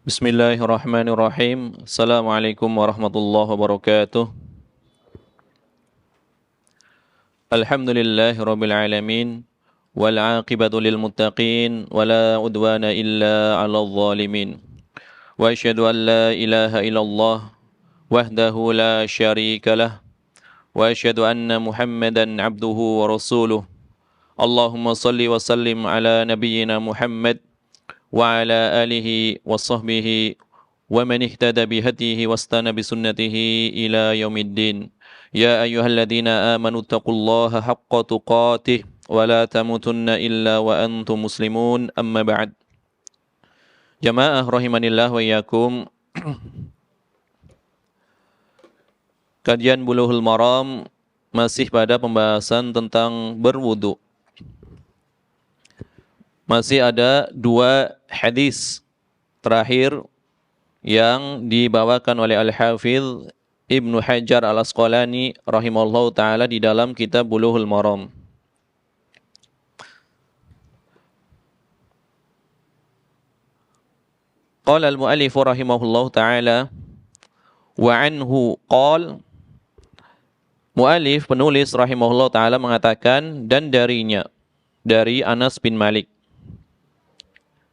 Bismillahirrahmanirrahim. Assalamualaikum warahmatullahi wabarakatuh. Alhamdulillahi rabbil alamin. Wal aqibatu lil muttaqin. Wala udwana illa ala zalimin. Wa asyhadu an la ilaha illallah. Wahdahu la syarika lah. Wa asyhadu anna Muhammadan abduhu wa rasuluh. Allahumma salli wa sallim ala nabiyyina Muhammad. Wa ala alihi wa sahbihi wa man ihtada bihadihi wastana bisunnatihi ila yaumiddin. Ya ayyuhalladzina amanu taqullaha haqqa tuqatih wa la tamutunna illa wa antum muslimun, amma ba'd. Jamaah rahimanillah wa iyyakum. Kajian Bulughul Maram masih pada pembahasan tentang berwudu. Masih ada dua hadis terakhir yang dibawakan oleh Al-Hafidh Ibnu Hajar Al-Asqalani rahimahullahu ta'ala di dalam kitab Bulughul Maram. Qala al-mu'allif rahimahullahu ta'ala wa anhu qala, mu'allif penulis rahimahullahu ta'ala mengatakan dan darinya, dari Anas bin Malik.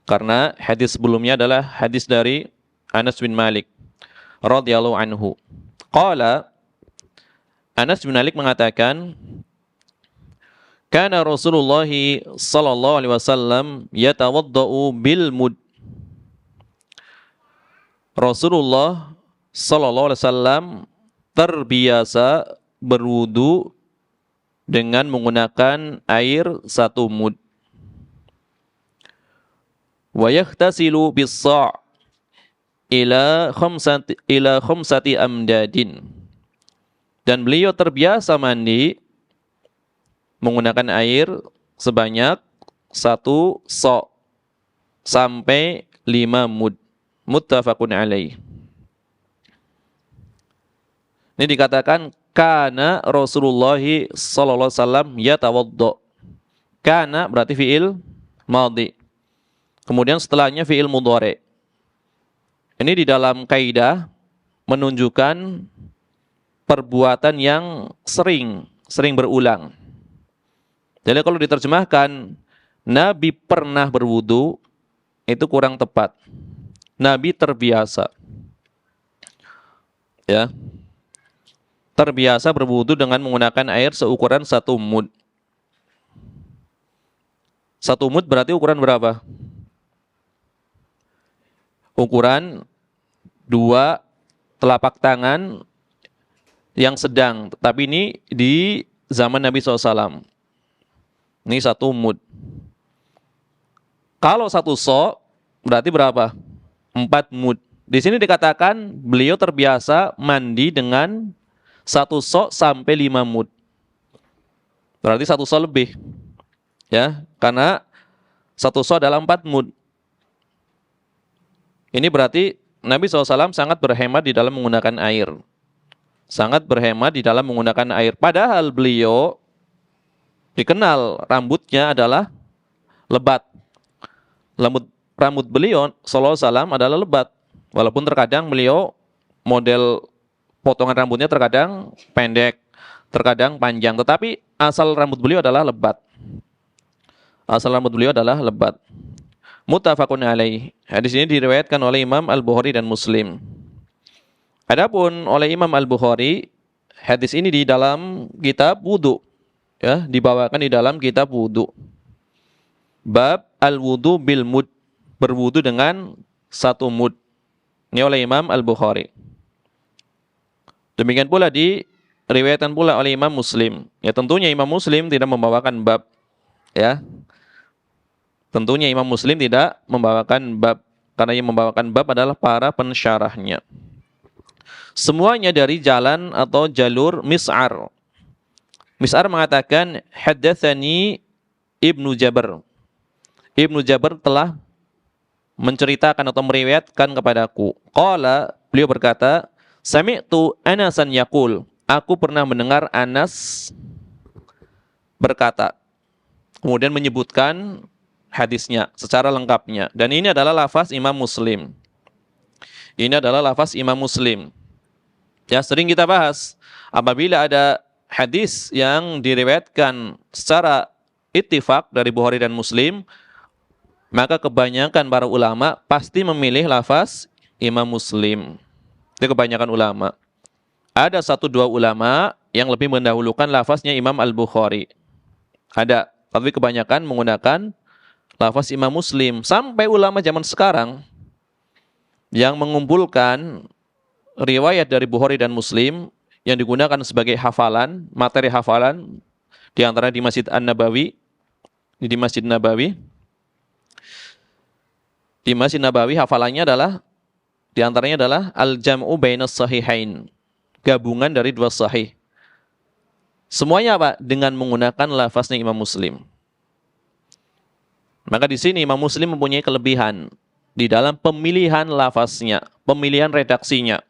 Karena hadis sebelumnya adalah hadis dari Anas bin Malik radhiyallahu anhu. Qala, Anas bin Malik mengatakan, kana Rasulullah sallallahu alaihi wasallam yatawaddau bil mud. Rasulullah sallallahu alaihi wasallam terbiasa berwudu dengan menggunakan air satu mud. Wa yahtasilu bis-sa' ila khamsati amdadin. Dan beliau terbiasa mandi menggunakan air sebanyak satu sa' sampai 5 mud. Muttafaqun alaih. Ini dikatakan kana Rasulullah sallallahu alaihi wasallam yatawadda. Kana berarti fiil madhi. Kemudian setelahnya fiil mudhari. Ini di dalam kaidah menunjukkan perbuatan yang sering berulang. Jadi kalau diterjemahkan Nabi pernah berwudu, itu kurang tepat. Nabi terbiasa. Ya. Terbiasa berwudu dengan menggunakan air seukuran 1 mud. 1 mud berarti ukuran berapa? Ukuran 2 telapak tangan yang sedang. Tapi ini di zaman Nabi SAW. Ini 1 mud. Kalau 1 so, berarti berapa? 4 mud. Di sini dikatakan beliau terbiasa mandi dengan 1 so sampai 5 mud. Berarti 1 so lebih. Ya, karena 1 so adalah 4 mud. Ini berarti Nabi SAW sangat berhemat di dalam menggunakan air. Sangat berhemat di dalam menggunakan air. Padahal beliau dikenal rambutnya adalah lebat. Rambut beliau SAW adalah lebat. Walaupun terkadang beliau model potongan rambutnya terkadang pendek, terkadang panjang. Tetapi asal rambut beliau adalah lebat. Asal rambut beliau adalah lebat. Muttafaqun alaih. Hadis ini diriwayatkan oleh Imam Al-Bukhari dan Muslim. Adapun oleh Imam Al-Bukhari, hadis ini di dalam kitab wudu, ya, dibawakan di dalam kitab wudu. Bab al-wudu bil mud, berwudu dengan 1 mud. Ini oleh Imam Al-Bukhari. Demikian pula diriwayatkan pula oleh Imam Muslim. Ya, tentunya Imam Muslim tidak membawakan bab, ya. Tentunya Imam Muslim tidak membawakan bab, karena yang membawakan bab adalah para pensyarahnya. Semuanya dari jalan atau jalur Mis'ar. Mis'ar mengatakan, haddatsani Ibnu Jabr. Ibnu Jabr telah menceritakan atau meriwayatkan kepadaku. Qala, beliau berkata, sami'tu Anasan yaqul. Aku pernah mendengar Anas berkata. Kemudian menyebutkan hadisnya secara lengkapnya. Dan ini adalah lafaz Imam Muslim. Ini adalah lafaz Imam Muslim. Ya, sering kita bahas. Apabila ada hadis yang diriwayatkan secara ittifaq dari Bukhari dan Muslim, maka kebanyakan para ulama pasti memilih lafaz Imam Muslim. Itu kebanyakan ulama. Ada satu dua ulama yang lebih mendahulukan lafaznya Imam Al-Bukhari. Ada, tapi kebanyakan menggunakan lafaz Imam Muslim. Sampai ulama zaman sekarang yang mengumpulkan riwayat dari Bukhari dan Muslim yang digunakan sebagai hafalan, materi hafalan, di antara di Masjid An-Nabawi, di Masjid Nabawi. Di Masjid Nabawi hafalannya adalah, di antaranya adalah Al-Jam'u Bainas Sahihain, gabungan dari dua sahih. Semuanya apa? Dengan menggunakan lafaznya Imam Muslim. Maka di sini Imam Muslim mempunyai kelebihan di dalam pemilihan lafaznya, pemilihan redaksinya.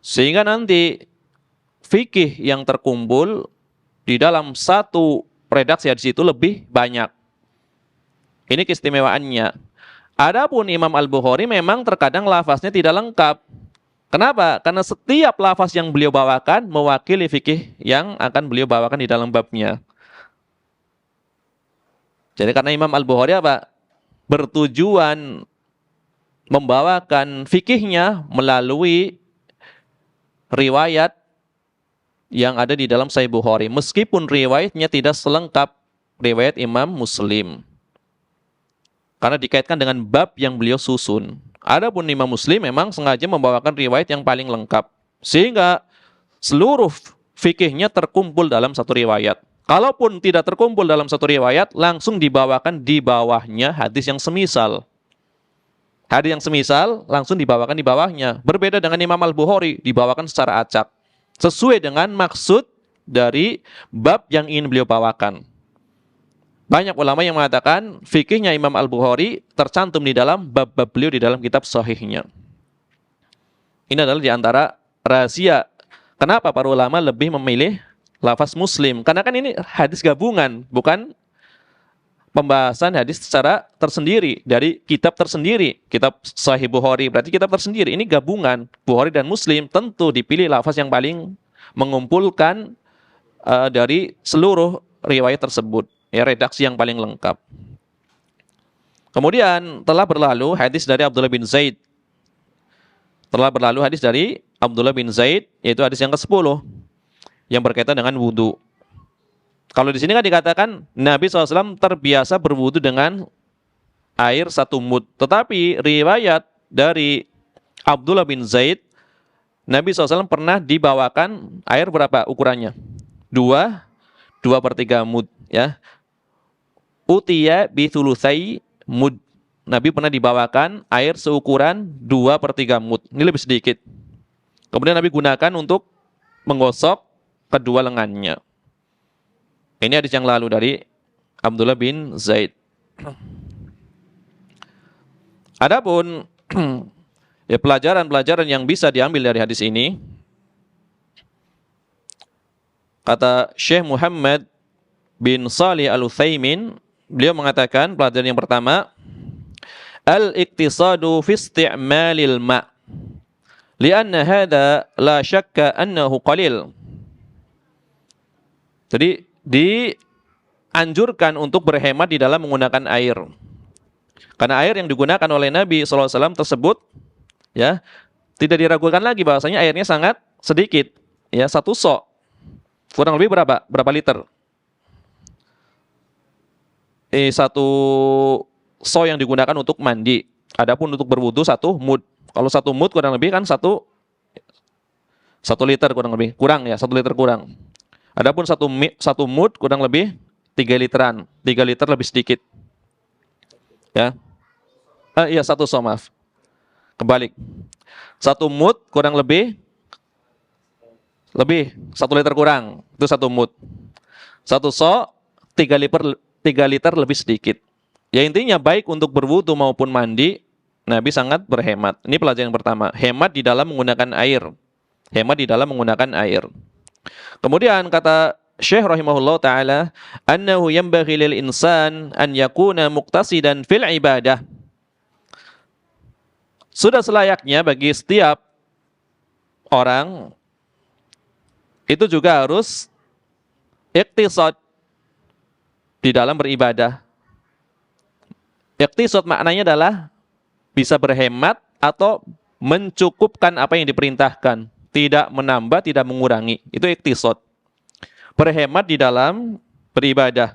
Sehingga nanti fikih yang terkumpul di dalam satu redaksi hadis itu lebih banyak. Ini keistimewaannya. Adapun Imam Al-Bukhari memang terkadang lafaznya tidak lengkap. Kenapa? Karena setiap lafaz yang beliau bawakan mewakili fikih yang akan beliau bawakan di dalam babnya. Jadi karena Imam Al-Bukhari apa? Bertujuan membawakan fikihnya melalui riwayat yang ada di dalam Sahih Bukhari. Meskipun riwayatnya tidak selengkap riwayat Imam Muslim. Karena dikaitkan dengan bab yang beliau susun. Adapun Imam Muslim memang sengaja membawakan riwayat yang paling lengkap. Sehingga seluruh fikihnya terkumpul dalam satu riwayat. Kalaupun tidak terkumpul dalam satu riwayat, langsung dibawakan di bawahnya hadis yang semisal. Hadis yang semisal langsung dibawakan di bawahnya. Berbeda dengan Imam Al-Bukhari, dibawakan secara acak. Sesuai dengan maksud dari bab yang ingin beliau bawakan. Banyak ulama yang mengatakan fikihnya Imam Al-Bukhari tercantum di dalam bab-bab beliau di dalam kitab sahihnya. Ini adalah di antara rahasia kenapa para ulama lebih memilih lafaz Muslim. Karena kan ini hadis gabungan, bukan pembahasan hadis secara tersendiri dari kitab tersendiri. Kitab Sahih Bukhari berarti kitab tersendiri. Ini gabungan Bukhari dan Muslim, tentu dipilih lafaz yang paling mengumpulkan dari seluruh riwayat tersebut. Ya, redaksi yang paling lengkap. Kemudian telah berlalu hadis dari Abdullah bin Zaid. Telah berlalu hadis dari Abdullah bin Zaid, yaitu hadis yang ke-10 yang berkaitan dengan wudu. Kalau di sini kan dikatakan Nabi SAW terbiasa berwudu dengan air 1 mud. Tetapi riwayat dari Abdullah bin Zaid, Nabi SAW pernah dibawakan air berapa ukurannya? 2/3 mud. Ya. Utiya bithulutsai mud. Nabi pernah dibawakan air seukuran 2/3 mud. Ini lebih sedikit. Kemudian Nabi gunakan untuk menggosok kedua lengannya. Ini hadis yang lalu dari Abdullah bin Zaid. Adapun ya pelajaran-pelajaran yang bisa diambil dari hadis ini, kata Syekh Muhammad bin Shalih Al-Utsaimin, beliau mengatakan pelajaran yang pertama, al-iqtisadu fi isti'malil ma', li'anna hadha la syakka annahu qalil. Jadi dianjurkan untuk berhemat di dalam menggunakan air. Karena air yang digunakan oleh Nabi SAW tersebut, ya, tidak diragukan lagi bahwasanya airnya sangat sedikit, ya, 1 sok. Kurang lebih berapa? Berapa liter? 1 so yang digunakan untuk mandi. Adapun untuk berwudu 1 mud. Kalau 1 mud kurang lebih kan 1 liter kurang lebih. Kurang ya, 1 liter kurang. Adapun 1 mud kurang lebih 3 literan. 3 liter lebih sedikit. Ya. Iya 1 so, maaf. Kebalik. 1 mud kurang lebih 1 liter kurang. Itu 1 mud. 1 so 3 liter lebih sedikit. Ya intinya baik untuk berwudu maupun mandi, Nabi sangat berhemat. Ini pelajaran yang pertama, hemat di dalam menggunakan air. Hemat di dalam menggunakan air. Kemudian kata Syekh rahimahullah taala, annahu yanbaghi lil insan an yakuna muqtasidan fil ibadah. Sudah selayaknya bagi setiap orang itu juga harus iktisad di dalam beribadah. Iktisad maknanya adalah bisa berhemat atau mencukupkan apa yang diperintahkan, tidak menambah, tidak mengurangi. Itu iktisad. Berhemat di dalam beribadah.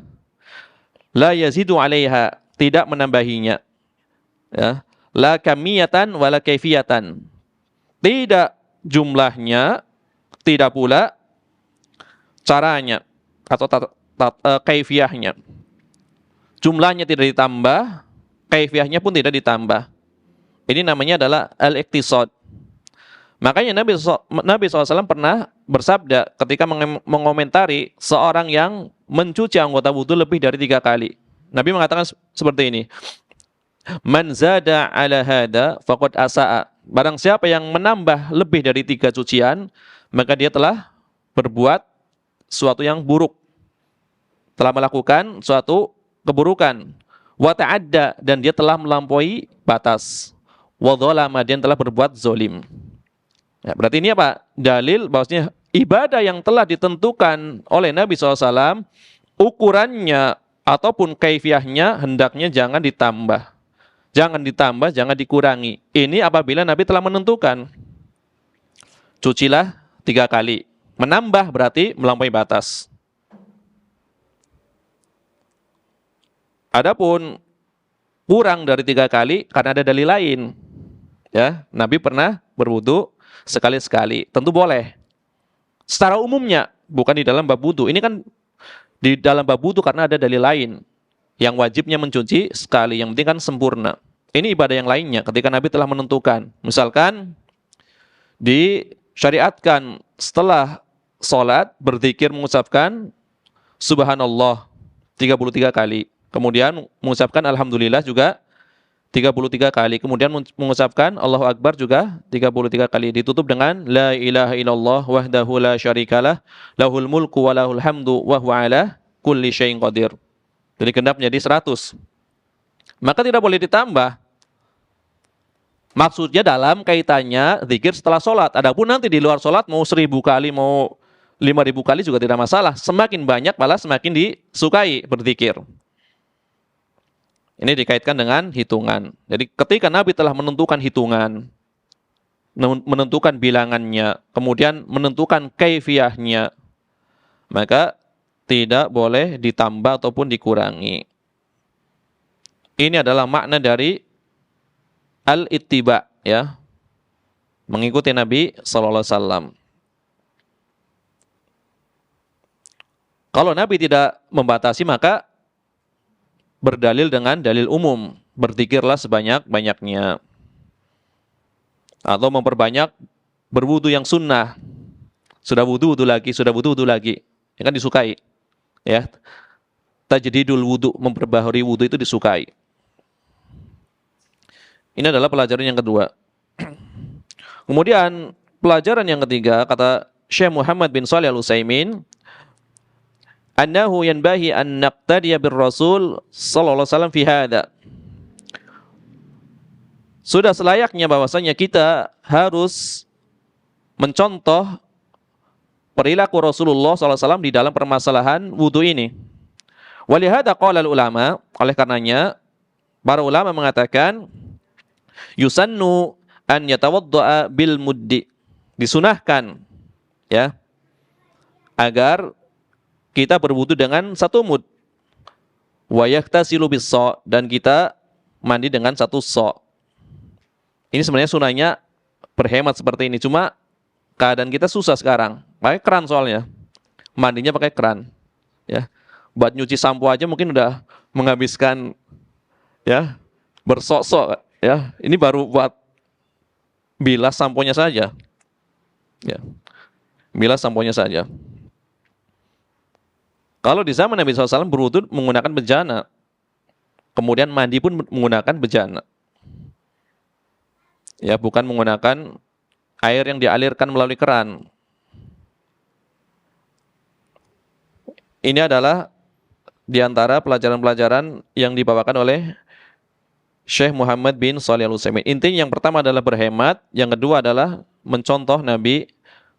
La yazidu 'alaiha, tidak menambahinya. Ya. La kamiyatan wala kaifiyatan. Tidak jumlahnya, tidak pula caranya atau kaifiyahnya. Jumlahnya tidak ditambah, kaifiyahnya pun tidak ditambah. Ini namanya adalah al-iktisad. Makanya Nabi SAW pernah bersabda ketika mengomentari seorang yang mencuci anggota wudhu lebih dari 3 kali. Nabi mengatakan seperti ini. Man zada ala hada faqad asa'a. Barang siapa yang menambah lebih dari 3 cucian, maka dia telah berbuat suatu yang buruk. Telah melakukan suatu keburukan. Wa ta'adda, dan dia telah melampaui batas. Wa dzalama, dia telah berbuat zalim. Ya, berarti ini apa? Dalil bahwasanya ibadah yang telah ditentukan oleh Nabi SAW, ukurannya ataupun kaifiyahnya hendaknya jangan ditambah. Jangan ditambah, jangan dikurangi. Ini apabila Nabi telah menentukan. Cucilah 3 kali. Menambah berarti melampaui batas. Adapun kurang dari 3 kali karena ada dalil lain. Ya, Nabi pernah berwudu sekali-sekali. Tentu boleh. Secara umumnya, bukan di dalam bab wudu. Ini kan di dalam bab wudu karena ada dalil lain. Yang wajibnya mencuci sekali, yang penting kan sempurna. Ini ibadah yang lainnya ketika Nabi telah menentukan. Misalkan disyariatkan setelah sholat berzikir mengucapkan subhanallah 33 kali. Kemudian mengucapkan alhamdulillah juga 33 kali. Kemudian mengucapkan Allahu Akbar juga 33 kali. Ditutup dengan La ilaha illallah wahdahu la syarikalah lahul mulku wa lahul hamdu wa huwa ala kulli syai'in qadir. Jadi genap menjadi 100. Maka tidak boleh ditambah. Maksudnya dalam kaitannya zikir setelah sholat. Adapun nanti di luar sholat mau 1000 kali, mau 5000 kali juga tidak masalah. Semakin banyak malah semakin disukai berzikir. Ini dikaitkan dengan hitungan. Jadi ketika Nabi telah menentukan hitungan, menentukan bilangannya, kemudian menentukan kaifiyahnya, maka tidak boleh ditambah ataupun dikurangi. Ini adalah makna dari al-ittiba, ya, mengikuti Nabi sallallahu alaihi wasallam. Kalau Nabi tidak membatasi, maka berdalil dengan dalil umum, berzikirlah sebanyak-banyaknya. Atau memperbanyak berwudu yang sunnah. Sudah wudu lagi, sudah wudu lagi. Ini kan disukai. Ya. Tajdidul wudu, memperbaharui wudu itu disukai. Ini adalah pelajaran yang kedua. Kemudian pelajaran yang ketiga, kata Syekh Muhammad bin Shalih Al-Utsaimin, annahu yanbahi an naqtadiya bir Rasul sallallahu alaihi wasallam fi hada. Sudah selayaknya bahwasanya kita harus mencontoh perilaku Rasulullah sallallahu alaihi wasallam di dalam permasalahan wudu ini. Walihada qala ulama, oleh karenanya para ulama mengatakan yusannu an yatawaddaa bil muddi. Disunahkan, ya, agar kita berwudu dengan 1 mud. Wa yaktasilu bis-sa', dan kita mandi dengan 1 sa'. Ini sebenarnya sunahnya berhemat seperti ini. Cuma keadaan kita susah sekarang. Pakai keran soalnya. Mandinya pakai keran. Ya. Buat nyuci sampo aja mungkin udah menghabiskan, ya, bersok-sok, ya. Ini baru buat bilas samponya saja. Ya. Bilas samponya saja. Kalau di zaman Nabi SAW berwudu menggunakan bejana, kemudian mandi pun menggunakan bejana. Ya, bukan menggunakan air yang dialirkan melalui keran. Ini adalah di antara pelajaran-pelajaran yang dibawakan oleh Syekh Muhammad bin Shalih Al-Utsaimin. Intinya yang pertama adalah berhemat, yang kedua adalah mencontoh Nabi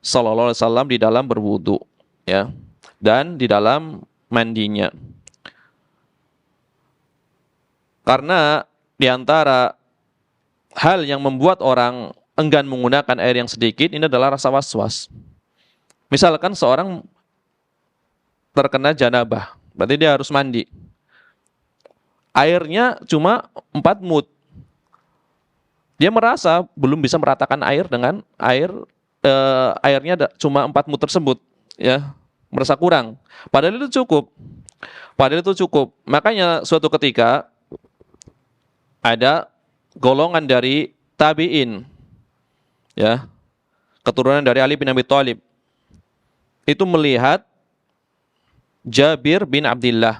Sallallahu Alaihi Wasallam di dalam berwudu, ya, dan di dalam mandinya. Karena di antara hal yang membuat orang enggan menggunakan air yang sedikit ini adalah rasa was-was. Misalkan seorang terkena janabah, berarti dia harus mandi. Airnya cuma 4 mud. Dia merasa belum bisa meratakan air dengan airnya cuma 4 mud tersebut, ya, merasa kurang. Padahal itu cukup. Makanya suatu ketika ada golongan dari tabi'in, ya, keturunan dari Ali bin Abi Thalib, itu melihat Jabir bin Abdullah,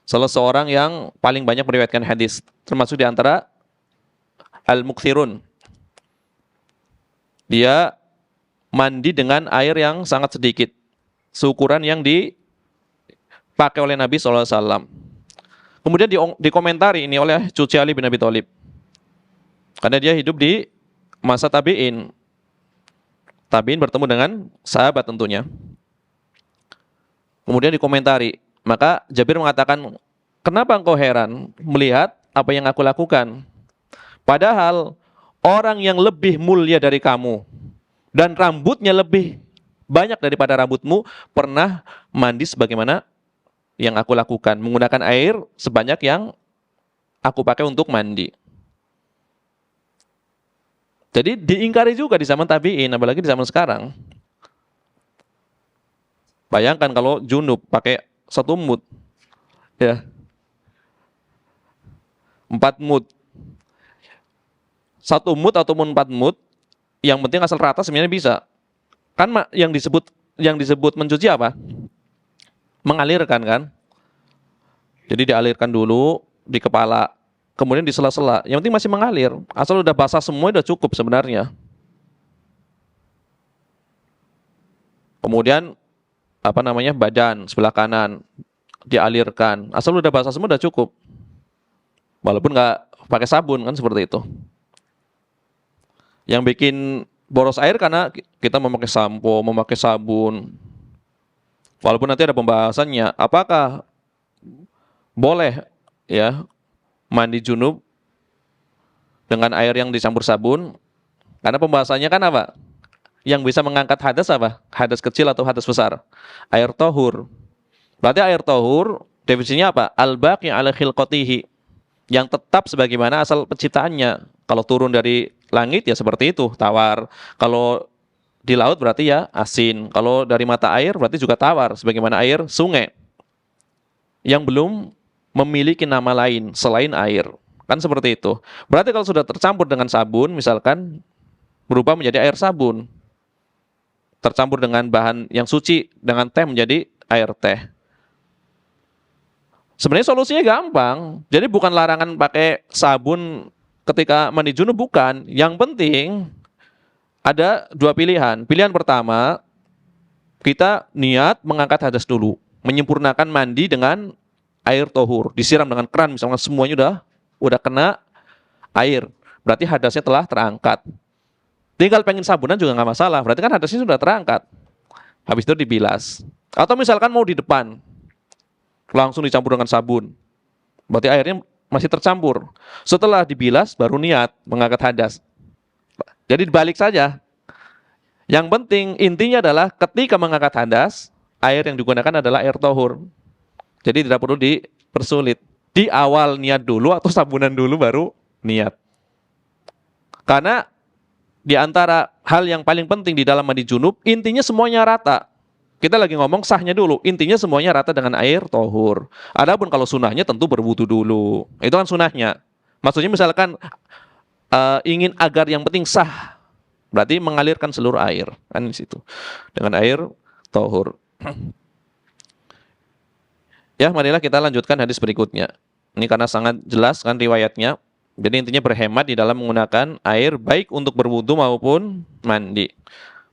salah seorang yang paling banyak meriwayatkan hadis, termasuk di antara al-mukthirun. Dia mandi dengan air yang sangat sedikit, seukuran yang dipakai oleh Nabi SAW. Kemudian dikomentari ini oleh cucu Ali bin Abi Thalib, karena dia hidup di masa tabi'in. Tabi'in bertemu dengan sahabat tentunya. Kemudian dikomentari. Maka Jabir mengatakan, kenapa engkau heran melihat apa yang aku lakukan? Padahal orang yang lebih mulia dari kamu dan rambutnya lebih banyak daripada rambutmu pernah mandi sebagaimana yang aku lakukan, menggunakan air sebanyak yang aku pakai untuk mandi. Jadi diingkari juga di zaman tabi'in, apalagi di zaman sekarang. Bayangkan kalau junub pakai 1 mud, ya, 4 mud, 1 mud ataupun 4 mud, yang penting asal rata sebenarnya bisa. Kan yang disebut mencuci apa? Mengalirkan, kan? Jadi dialirkan dulu di kepala, kemudian di sela-sela. Yang penting masih mengalir. Asal udah basah semua udah cukup sebenarnya. Kemudian badan sebelah kanan dialirkan. Asal udah basah semua udah cukup. Walaupun nggak pakai sabun, kan seperti itu. Yang bikin boros air karena kita memakai sampo, memakai sabun. Walaupun nanti ada pembahasannya, apakah boleh, ya, mandi junub dengan air yang dicampur sabun? Karena pembahasannya kan apa? Yang bisa mengangkat hadas apa? Hadas kecil atau hadas besar? Air tohur. Berarti air tohur definisinya apa? Al-baqi ala khilqatihi, yang tetap sebagaimana asal penciptaannya. Kalau turun dari langit ya seperti itu, tawar. Kalau di laut berarti ya asin. Kalau dari mata air berarti juga tawar, sebagaimana air sungai yang belum memiliki nama lain selain air. Kan seperti itu. Berarti kalau sudah tercampur dengan sabun, misalkan berubah menjadi air sabun. Tercampur dengan bahan yang suci, dengan teh menjadi air teh. Sebenarnya solusinya gampang. Jadi bukan larangan pakai sabun ketika mandi junub, bukan. Yang penting ada 2 pilihan. Pilihan pertama, kita niat mengangkat hadas dulu, menyempurnakan mandi dengan air tohur, disiram dengan keran, misalnya semuanya udah kena air, berarti hadasnya telah terangkat. Tinggal pengen sabunan juga nggak masalah, berarti kan hadasnya sudah terangkat. Habis itu dibilas. Atau misalkan mau di depan, langsung dicampur dengan sabun, berarti airnya masih tercampur. Setelah dibilas baru niat mengangkat hadas. Jadi dibalik saja. Yang penting intinya adalah ketika mengangkat hadas, air yang digunakan adalah air tohur. Jadi tidak perlu dipersulit. Di awal niat dulu atau sabunan dulu baru niat. Karena di antara hal yang paling penting di dalam mandi junub, intinya semuanya rata. Kita lagi ngomong sahnya dulu, intinya semuanya rata dengan air tohur. Adapun kalau sunahnya tentu berwudu dulu. Itu kan sunahnya. Maksudnya misalkan ingin agar yang penting sah, berarti mengalirkan seluruh air, kan di situ dengan air tohur. Ya, marilah kita lanjutkan hadis berikutnya. Ini karena sangat jelas kan riwayatnya. Jadi intinya berhemat di dalam menggunakan air baik untuk berwudu maupun mandi.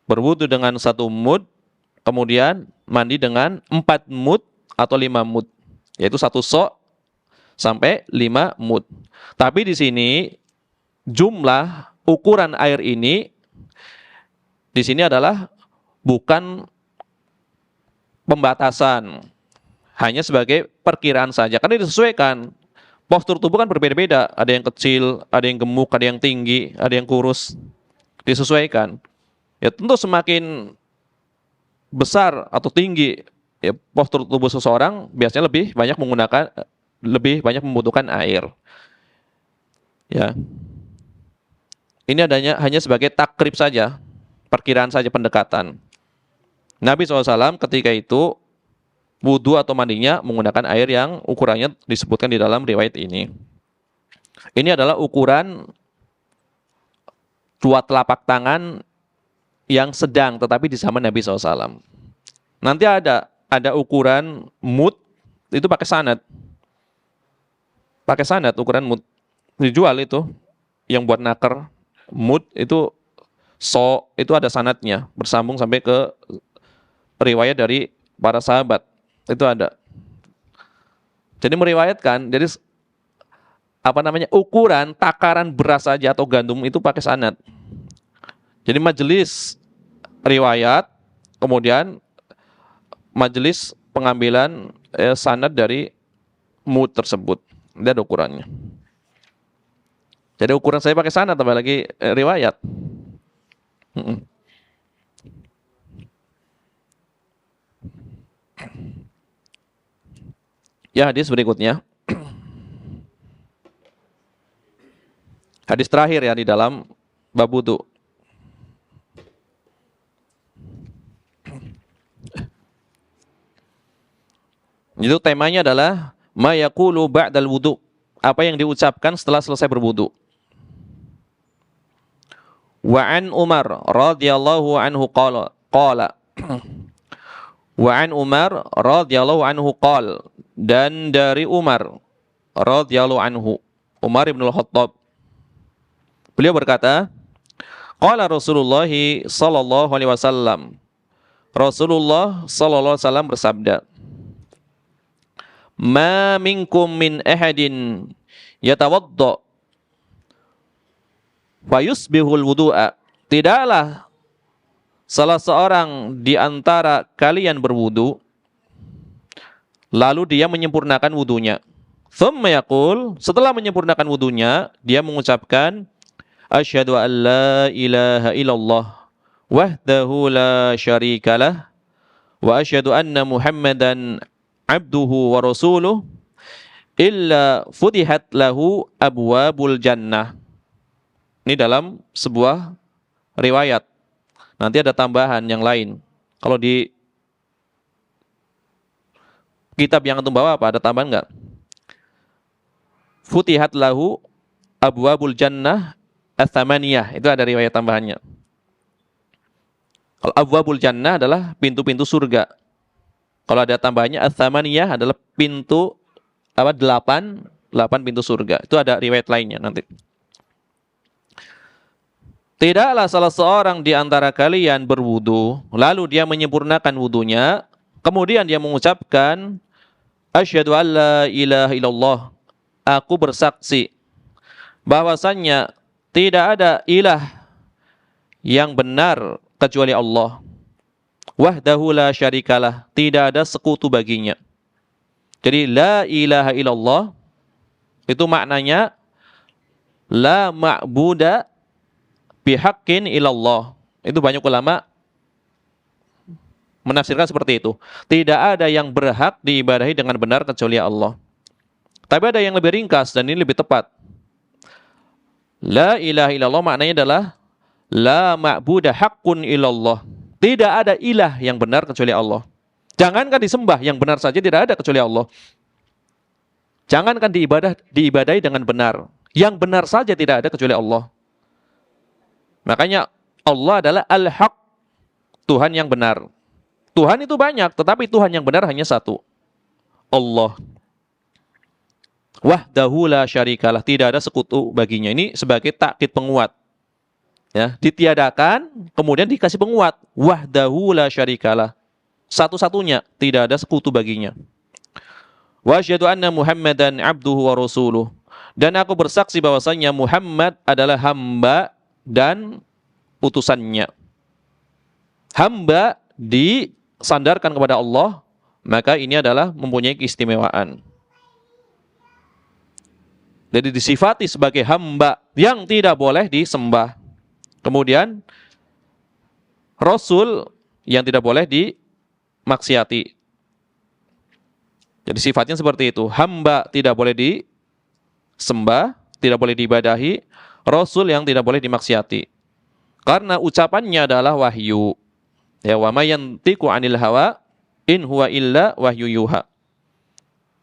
Berwudu dengan 1 mud, kemudian mandi dengan 4 mud atau 5 mud, yaitu 1 sok sampai 5 mud. Tapi di sini jumlah ukuran air ini di sini adalah bukan pembatasan, hanya sebagai perkiraan saja. Karena disesuaikan. Postur tubuh kan berbeda-beda. Ada yang kecil, ada yang gemuk, ada yang tinggi, ada yang kurus. Disesuaikan. Ya tentu semakin besar atau tinggi ya, postur tubuh seseorang biasanya lebih banyak membutuhkan air. Ya. Ini hanya sebagai takrib saja, perkiraan saja, pendekatan. Nabi SAW ketika itu wudu atau mandinya menggunakan air yang ukurannya disebutkan di dalam riwayat ini. Ini adalah ukuran dua telapak tangan yang sedang, tetapi di zaman Nabi SAW. Nanti ada ukuran mud, itu pakai sanad. Pakai sanad ukuran mud. Dijual itu, yang buat naker. Mud itu itu ada sanadnya, bersambung sampai ke riwayat dari para sahabat. Itu ada. Jadi meriwayatkan, jadi ukuran takaran beras saja atau gandum itu pakai sanad. Jadi majelis riwayat, kemudian majelis pengambilan sanad dari mud tersebut. Ini ada ukurannya. Jadi ukuran saya pakai sanad, tambah lagi riwayat. Ya, hadis berikutnya. Hadis terakhir ya di dalam bab wudu. Itu temanya adalah ma yaqulu ba'dal wudu. Apa yang diucapkan setelah selesai berwudu. Wa an Umar radhiyallahu anhu qala Wa an Umar radhiyallahu anhu qala, dan dari Umar radhiyallahu anhu, Umar bin Al-Khattab, beliau berkata, qala Rasulullah sallallahu alaihi wasallam, Rasulullah sallallahu alaihi wasallam bersabda, ma minkum min ahadin yatawadda fa yusbihul wudu'a, tidaklah salah seorang di antara kalian berwudu lalu dia menyempurnakan wudunya. Thumma yaqul, setelah menyempurnakan wudunya dia mengucapkan asyhadu an la ilaha illallah wahdahu la syarikalah wa asyhadu anna Muhammadan abduhu wa rasuluh illa futihat lahu abwabul jannah. Ini dalam sebuah riwayat. Nanti ada tambahan yang lain. Kalau di kitab yang antum bawa apa? Ada tambahan enggak? Futihat lahu abwabul jannah ats-tsamaniyah. Itu ada riwayat tambahannya. Kalau abwabul jannah adalah pintu-pintu surga. Kalau ada tambahannya ats-tsamaniyah adalah pintu 8 pintu surga. Itu ada riwayat lainnya nanti. Tidaklah salah seorang di antara kalian berwudu, lalu dia menyempurnakan wudunya, kemudian dia mengucapkan asyhadu an la ilaha illallah, aku bersaksi bahwasannya tidak ada ilah yang benar kecuali Allah. Wahdahu la syarikalah, tidak ada sekutu baginya. Jadi la ilaha illallah itu maknanya la ma'buda bihaqqin ilallah. Itu banyak ulama menafsirkan seperti itu. Tidak ada yang berhak diibadahi dengan benar kecuali Allah. Tapi ada yang lebih ringkas dan ini lebih tepat. La ilaha illallah maknanya adalah la ma'buda haqqun ilallah. Tidak ada ilah yang benar kecuali Allah. Jangankan disembah, yang benar saja tidak ada kecuali Allah. Jangankan diibadahi dengan benar, yang benar saja tidak ada kecuali Allah. Makanya Allah adalah Al-Haq, Tuhan yang benar. Tuhan itu banyak, tetapi Tuhan yang benar hanya satu, Allah. Wahdahu la syarikalah, tidak ada sekutu baginya. Ini sebagai takkid penguat. Ya, ditiadakan, kemudian dikasih penguat. Wahdahu la syarikalah, satu-satunya, tidak ada sekutu baginya. Wa asyhadu anna Muhammadan abduhu wa rasuluh. Dan aku bersaksi bahwasanya Muhammad adalah hamba dan utusannya. Hamba disandarkan kepada Allah, maka ini adalah mempunyai keistimewaan. Jadi disifati sebagai hamba yang tidak boleh disembah. Kemudian Rasul yang tidak boleh dimaksiati. Jadi sifatnya seperti itu. Hamba tidak boleh disembah, tidak boleh diibadahi. Rasul yang tidak boleh dimaksiati. Karena ucapannya adalah wahyu. Ya, wa may yantiqu 'anil hawa in huwa illa wahyu yuha.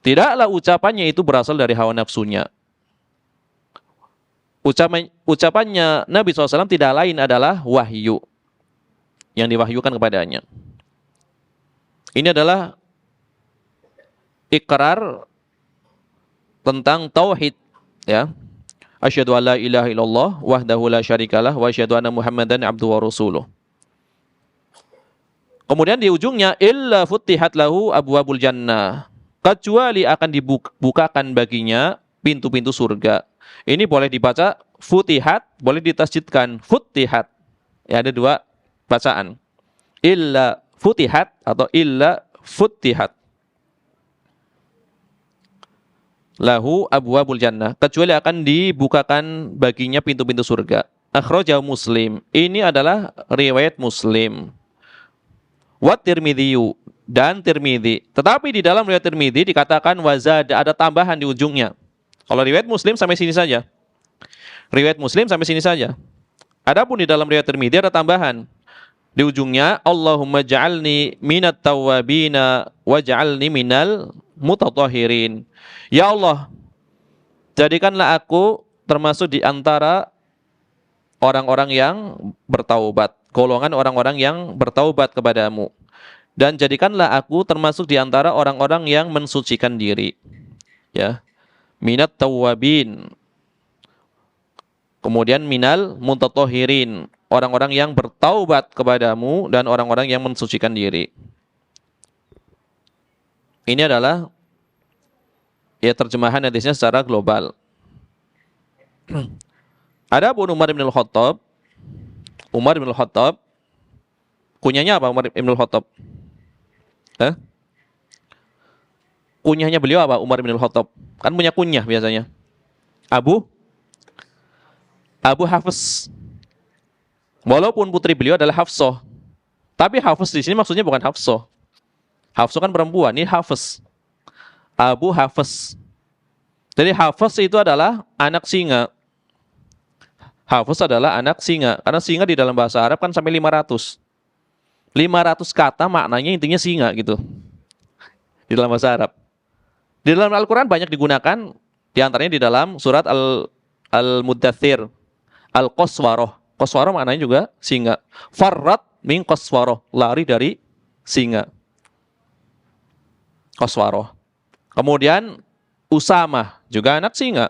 Tidaklah ucapannya itu berasal dari hawa nafsunya. Ucapannya Nabi SAW tidak lain adalah wahyu yang diwahyukan kepadanya. Ini adalah ikrar tentang tauhid, ya. Asyhadu an la ilaha illallah wahdahu la syarikalah wa asyhadu anna Muhammadan abduhu wa rasuluh. Kemudian di ujungnya illa futtihat lahu abwabul jannah. Kecuali akan dibukakan baginya pintu-pintu surga. Ini boleh dibaca futihat, boleh ditasjidkan futtihat. Ya, ada dua bacaan. Illa futihat atau illa futtihat. Lahu abwabul jannah. Kecuali akan dibukakan baginya pintu-pintu surga. Akhrajahu Muslim. Ini adalah riwayat Muslim. Wa Tirmidzi dan Tirmidzi. Tetapi di dalam riwayat Tirmidzi dikatakan wazad, ada tambahan di ujungnya. Kalau riwayat Muslim sampai sini saja. Riwayat Muslim sampai sini saja. Adapun di dalam riwayat Tirmidzi ada tambahan. Di ujungnya Allahumma ja'alni minat tawwabina waj'alni minal mutatahhirin. Ya Allah, jadikanlah aku termasuk di antara orang-orang yang bertaubat, golongan orang-orang yang bertaubat kepadamu. Dan jadikanlah aku termasuk di antara orang-orang yang mensucikan diri. Ya. Minat tawwabin. Kemudian minal mutatahhirin, orang-orang yang bertaubat kepadamu dan orang-orang yang mensucikan diri. Ini adalah ya terjemahan hadisnya secara global. Adapun Umar bin Al-Khattab, kunyahnya apa Umar bin Al-Khattab? Kunyahnya beliau apa Umar bin Al-Khattab? Kan punya kunyah biasanya. Abu Hafs. Walaupun putri beliau adalah Hafsah. Tapi Hafs di sini maksudnya bukan Hafsah. Hafsah kan perempuan, ini Hafs. Abu Hafs. Jadi Hafs itu adalah anak singa. Hafs adalah anak singa. Karena singa di dalam bahasa Arab kan sampai 500. 500 kata maknanya intinya singa gitu. Di dalam bahasa Arab. Di dalam Al-Quran banyak digunakan. Di antaranya di dalam surat Al-Muddathir. Al-Qaswaroh. Qaswaroh maknanya juga singa. Farrat min qaswaroh. Lari dari singa. Qaswaroh. Kemudian Usamah juga anak singa.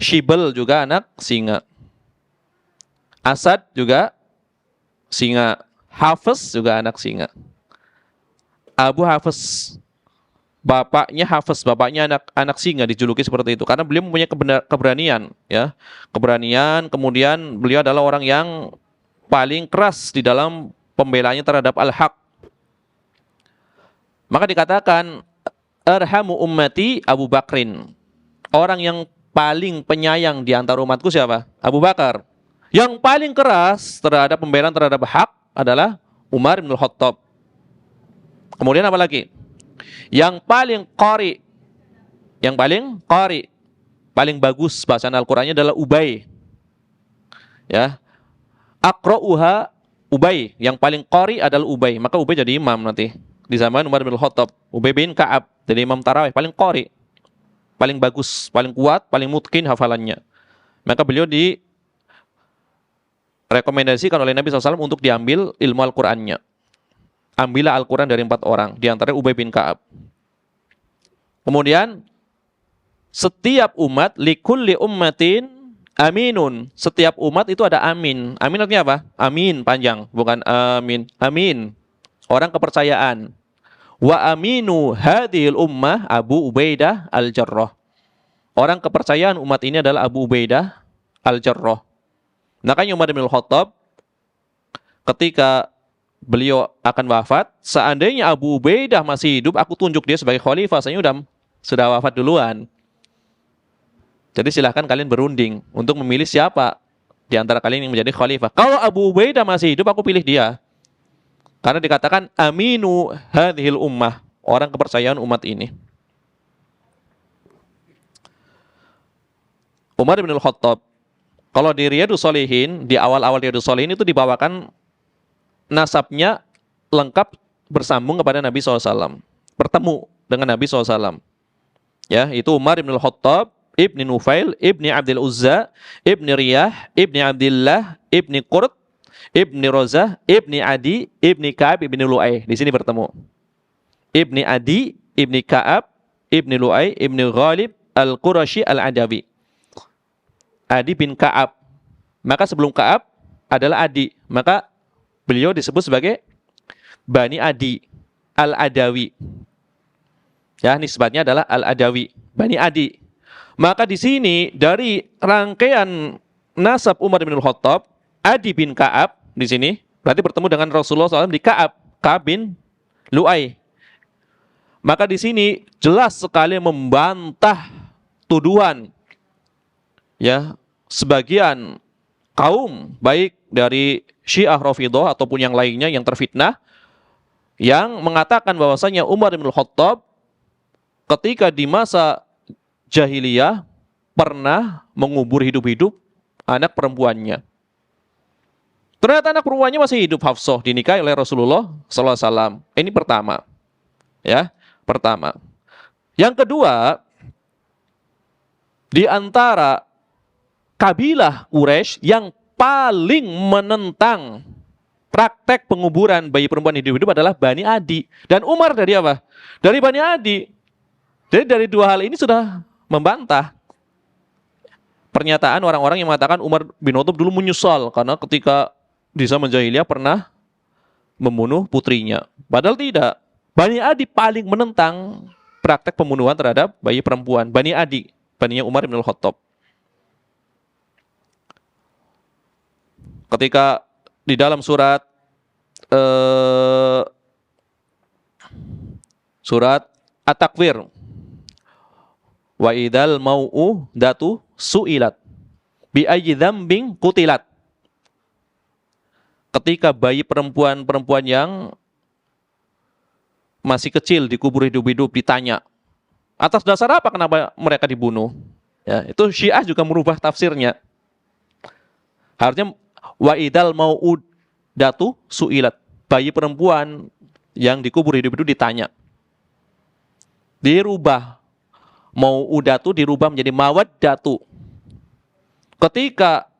Shibel juga anak singa. Asad juga singa. Hafs juga anak singa. Abu Hafs, bapaknya Hafs, bapaknya anak singa, dijuluki seperti itu karena beliau mempunyai keberanian, ya. Keberanian, kemudian beliau adalah orang yang paling keras di dalam pembelaannya terhadap al-haq. Maka dikatakan arhamu ummati Abu Bakrin. Orang yang paling penyayang di antara umatku siapa? Abu Bakar. Yang paling keras terhadap pembelaan terhadap hak adalah Umar bin Khattab. Kemudian apa lagi? Yang paling qari, paling bagus bacaan Al-Qur'annya adalah Ubay. Ya. Aqra'uha Ubay, yang paling qari adalah Ubay. Maka Ubay jadi imam nanti di zaman Umar bin Khattab. Ubay bin Ka'ab jadi imam tarawih, paling qari, paling bagus, paling kuat, paling mutqin hafalannya. Maka beliau direkomendasikan oleh Nabi SAW untuk diambil ilmu Al-Qur'annya. Ambillah Al-Quran dari 4 orang, di antaranya Ubay bin Ka'ab. Kemudian, setiap umat, likulli ummatin aminun. Setiap umat itu ada amin. Amin artinya apa? Amin, panjang. Bukan amin. Amin. Orang kepercayaan. Wa aminu hadhil ummah Abu Ubaidah al-Jarrah. Orang kepercayaan umat ini adalah Abu Ubaidah al-Jarrah. Makanya Umar bin Khattab ketika beliau akan wafat, seandainya Abu Ubaidah masih hidup, aku tunjuk dia sebagai khalifah. Saya sudah wafat duluan. Jadi silahkan kalian berunding untuk memilih siapa di antara kalian yang menjadi khalifah. Kalau Abu Ubaidah masih hidup, aku pilih dia. Karena dikatakan aminu hadhil ummah, orang kepercayaan umat ini. Umar bin Khattab, kalau di Riyadhus Shalihin, di awal-awal Riyadhus Shalihin itu dibawakan nasabnya lengkap bersambung kepada Nabi SAW. Bertemu dengan Nabi SAW. Ya, itu Umar bin Khattab, Ibni Nufail, Ibni Abdul Uzza, Ibni Riyah, Ibni Abdillah, Ibni Qurt, Ibni Rozah, Ibni Adi, Ibni Ka'ab, Ibni Lu'ay. Di sini bertemu. Ibni Adi, Ibni Ka'ab, Ibni Lu'ay, Ibni Ghalib, Al-Qurashi, Al-Adawi. Adi bin Ka'ab. Maka sebelum Ka'ab adalah Adi. Maka beliau disebut sebagai Bani Adi, Al-Adawi. Ya, nisbatnya adalah Al-Adawi, Bani Adi. Maka di sini dari rangkaian nasab Umar bin Khattab, Adi bin Ka'ab di sini berarti bertemu dengan Rasulullah SAW di Ka'ab bin Lu'ay. Maka di sini jelas sekali membantah tuduhan ya sebagian kaum baik dari Syiah Rafidhah ataupun yang lainnya yang terfitnah yang mengatakan bahwasanya Umar bin Khattab ketika di masa jahiliyah pernah mengubur hidup-hidup anak perempuannya. Ternyata anak perempuannya masih hidup, Hafsah, dinikahi oleh Rasulullah SAW. Ini pertama. Ya, pertama. Yang kedua, di antara kabilah Quraisy yang paling menentang praktek penguburan bayi perempuan hidup-hidup adalah Bani Adi. Dan Umar dari apa? Dari Bani Adi. Jadi dari dua hal ini sudah membantah pernyataan orang-orang yang mengatakan Umar bin Khattab dulu menyesal karena ketika di zaman jahiliyah pernah membunuh putrinya. Padahal tidak. Bani Adi paling menentang praktek pembunuhan terhadap bayi perempuan. Bani Adi, baninya Umar bin Khattab. Ketika di dalam surat At-Takwir, wa idzal mau'udatu su'ilat bi ayyi dzambin qutilat. Ketika bayi perempuan yang masih kecil dikubur hidup-hidup ditanya, atas dasar apa kenapa mereka dibunuh? Ya, itu Syiah juga merubah tafsirnya. Harusnya wa idzal mau'udatu su'ilat. Bayi perempuan yang dikubur hidup-hidup ditanya. Dirubah. Mau'udatu dirubah menjadi mawaddatu. Ketika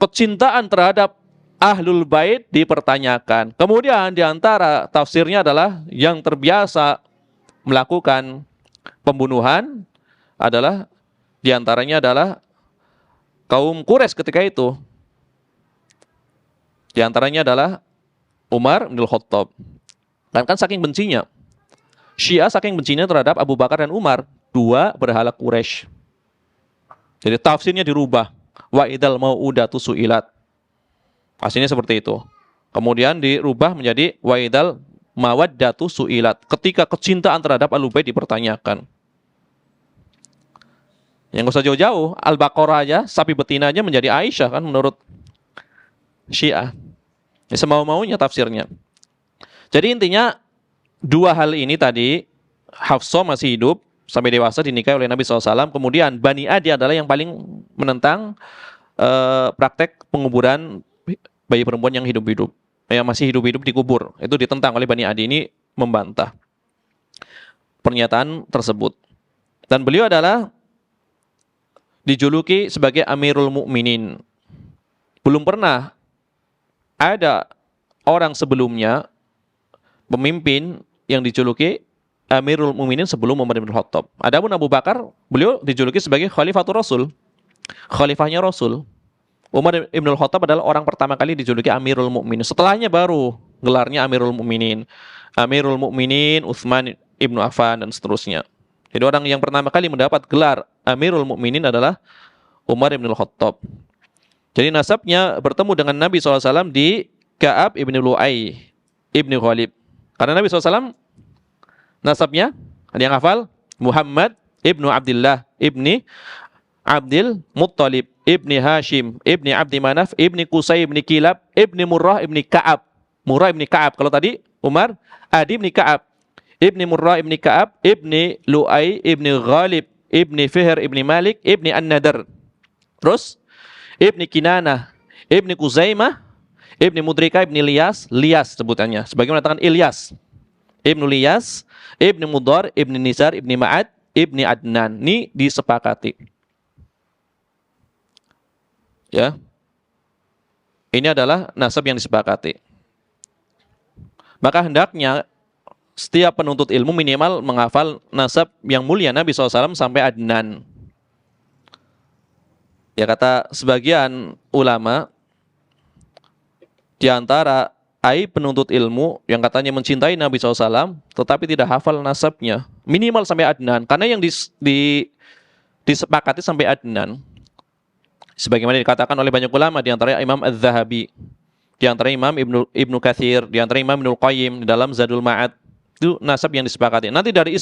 kecintaan terhadap Ahlul Bait dipertanyakan. Kemudian diantara tafsirnya adalah yang terbiasa melakukan pembunuhan adalah diantaranya adalah kaum Quraisy ketika itu. Diantaranya adalah Umar bin Khattab. Kan saking bencinya. Syiah saking bencinya terhadap Abu Bakar dan Umar, dua berhala Quraisy. Jadi tafsirnya dirubah. Wa idzal mau'udatu su'ilat. Aslinya seperti itu. Kemudian dirubah menjadi wa idzal mawaddatu su'ilat. Ketika kecintaan terhadap Ahlul Bait dipertanyakan. Yang gak usah jauh-jauh, Al-Baqarah aja, sapi betinanya menjadi Aisyah kan menurut Syiah. Ya, semau-maunya tafsirnya. Jadi intinya dua hal ini tadi, Hafsah masih hidup sampai dewasa dinikahi oleh Nabi SAW. Kemudian Bani Adi adalah yang paling menentang praktek penguburan bayi perempuan yang hidup-hidup, yang masih hidup-hidup dikubur. Itu ditentang oleh Bani Adi, ini membantah pernyataan tersebut. Dan beliau adalah dijuluki sebagai Amirul Mukminin. Belum pernah ada orang sebelumnya pemimpin yang dijuluki Amirul Mukminin sebelum Umar bin Khattab. Adapun Abu Bakar, beliau dijuluki sebagai Khalifatul Rasul, khalifahnya Rasul. Umar bin Khattab adalah orang pertama kali dijuluki Amirul Mukminin. Setelahnya baru gelarnya Amirul Mukminin. Amirul Mukminin Utsman ibnu Affan dan seterusnya. Jadi orang yang pertama kali mendapat gelar Amirul Mukminin adalah Umar ibn Khattab. Jadi nasabnya bertemu dengan Nabi SAW di Ka'ab ibn Lu'ay ibn Ghalib. Karena Nabi SAW nasabnya, ada yang hafal? Muhammad ibnu Abdullah ibni Abdul Muttalib ibni Hashim ibni Abdi Manaf ibni Qusay ibni Kilab ibni Murrah ibni Ka'ab. Murrah ibni Ka'ab. Kalau tadi Umar, Adi ibni Ka'ab. Ibni Murrah ibni Ka'ab ibni Lu'ay ibni Ghalib ibni Fihr ibni Malik ibni An-Nadar. Terus Ibni Kinanah, Ibni Kuzaimah, Ibni Mudrika, Ibni Lias sebutannya. Sebagian mengatakan Ilyas. Ibnu Lias, Ibni Mudar, Ibni Nizar, Ibni Ma'ad, Ibni Adnan. Ini disepakati. Ya. Ini adalah nasab yang disepakati. Maka hendaknya setiap penuntut ilmu minimal menghafal nasab yang mulia Nabi SAW sampai Adnan. Ya, kata sebagian ulama, di antara aib penuntut ilmu yang katanya mencintai Nabi SAW tetapi tidak hafal nasabnya, minimal sampai Adnan. Karena yang disepakati sampai Adnan, sebagaimana dikatakan oleh banyak ulama, di antaranya Imam Az-Zahabi, di antara Imam Ibnu Katsir, di antara Imam Ibnul Qayyim di dalam Zadul Ma'ad, itu nasab yang disepakati. Nanti dari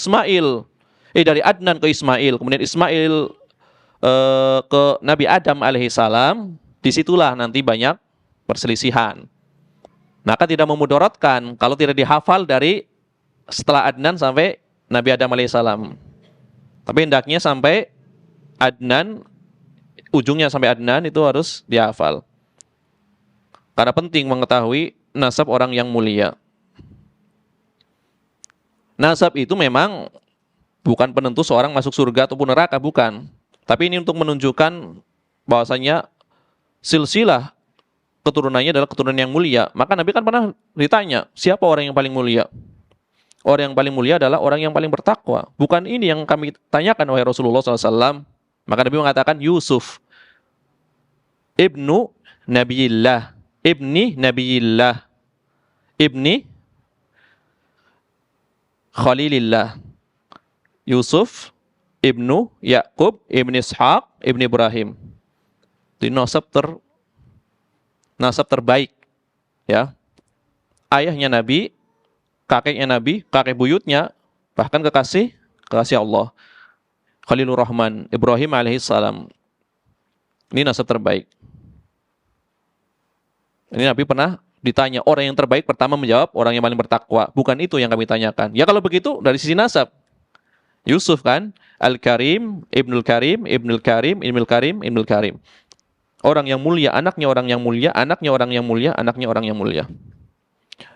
dari Adnan ke Ismail, kemudian Ismail ke Nabi Adam alaihissalam, disitulah nanti banyak perselisihan. Maka tidak memudaratkan kalau tidak dihafal dari setelah Adnan sampai Nabi Adam alaihissalam. Tapi hendaknya sampai Adnan, ujungnya sampai Adnan itu harus dihafal. Karena penting mengetahui nasab orang yang mulia. Nasab itu memang bukan penentu seorang masuk surga ataupun neraka, bukan. Tapi ini untuk menunjukkan bahwasanya silsilah keturunannya adalah keturunan yang mulia. Maka Nabi kan pernah ditanya, siapa orang yang paling mulia? Orang yang paling mulia adalah orang yang paling bertakwa. Bukan ini yang kami tanyakan oleh Rasulullah SAW. Maka Nabi mengatakan Yusuf ibnu Nabiyillah, ibni Nabiyillah, ibni Khalilillah. Yusuf ibnu Yakub, ibni Ishaq, ibni Ibrahim. Itu nasab terbaik, ya. Ayahnya Nabi, kakeknya Nabi, kakek buyutnya, bahkan kekasih Allah, Khalilur Rahman, Ibrahim alaihissalam. Ini nasab terbaik. Ini Nabi pernah ditanya, orang yang terbaik pertama menjawab orang yang paling bertakwa. Bukan itu yang kami tanyakan. Ya kalau begitu dari sisi nasab, Yusuf kan, Al-Karim, Ibnul Karim, Ibnul Karim, Ibnul Karim, Ibnul Karim. Orang yang mulia, anaknya orang yang mulia, anaknya orang yang mulia, anaknya orang yang mulia.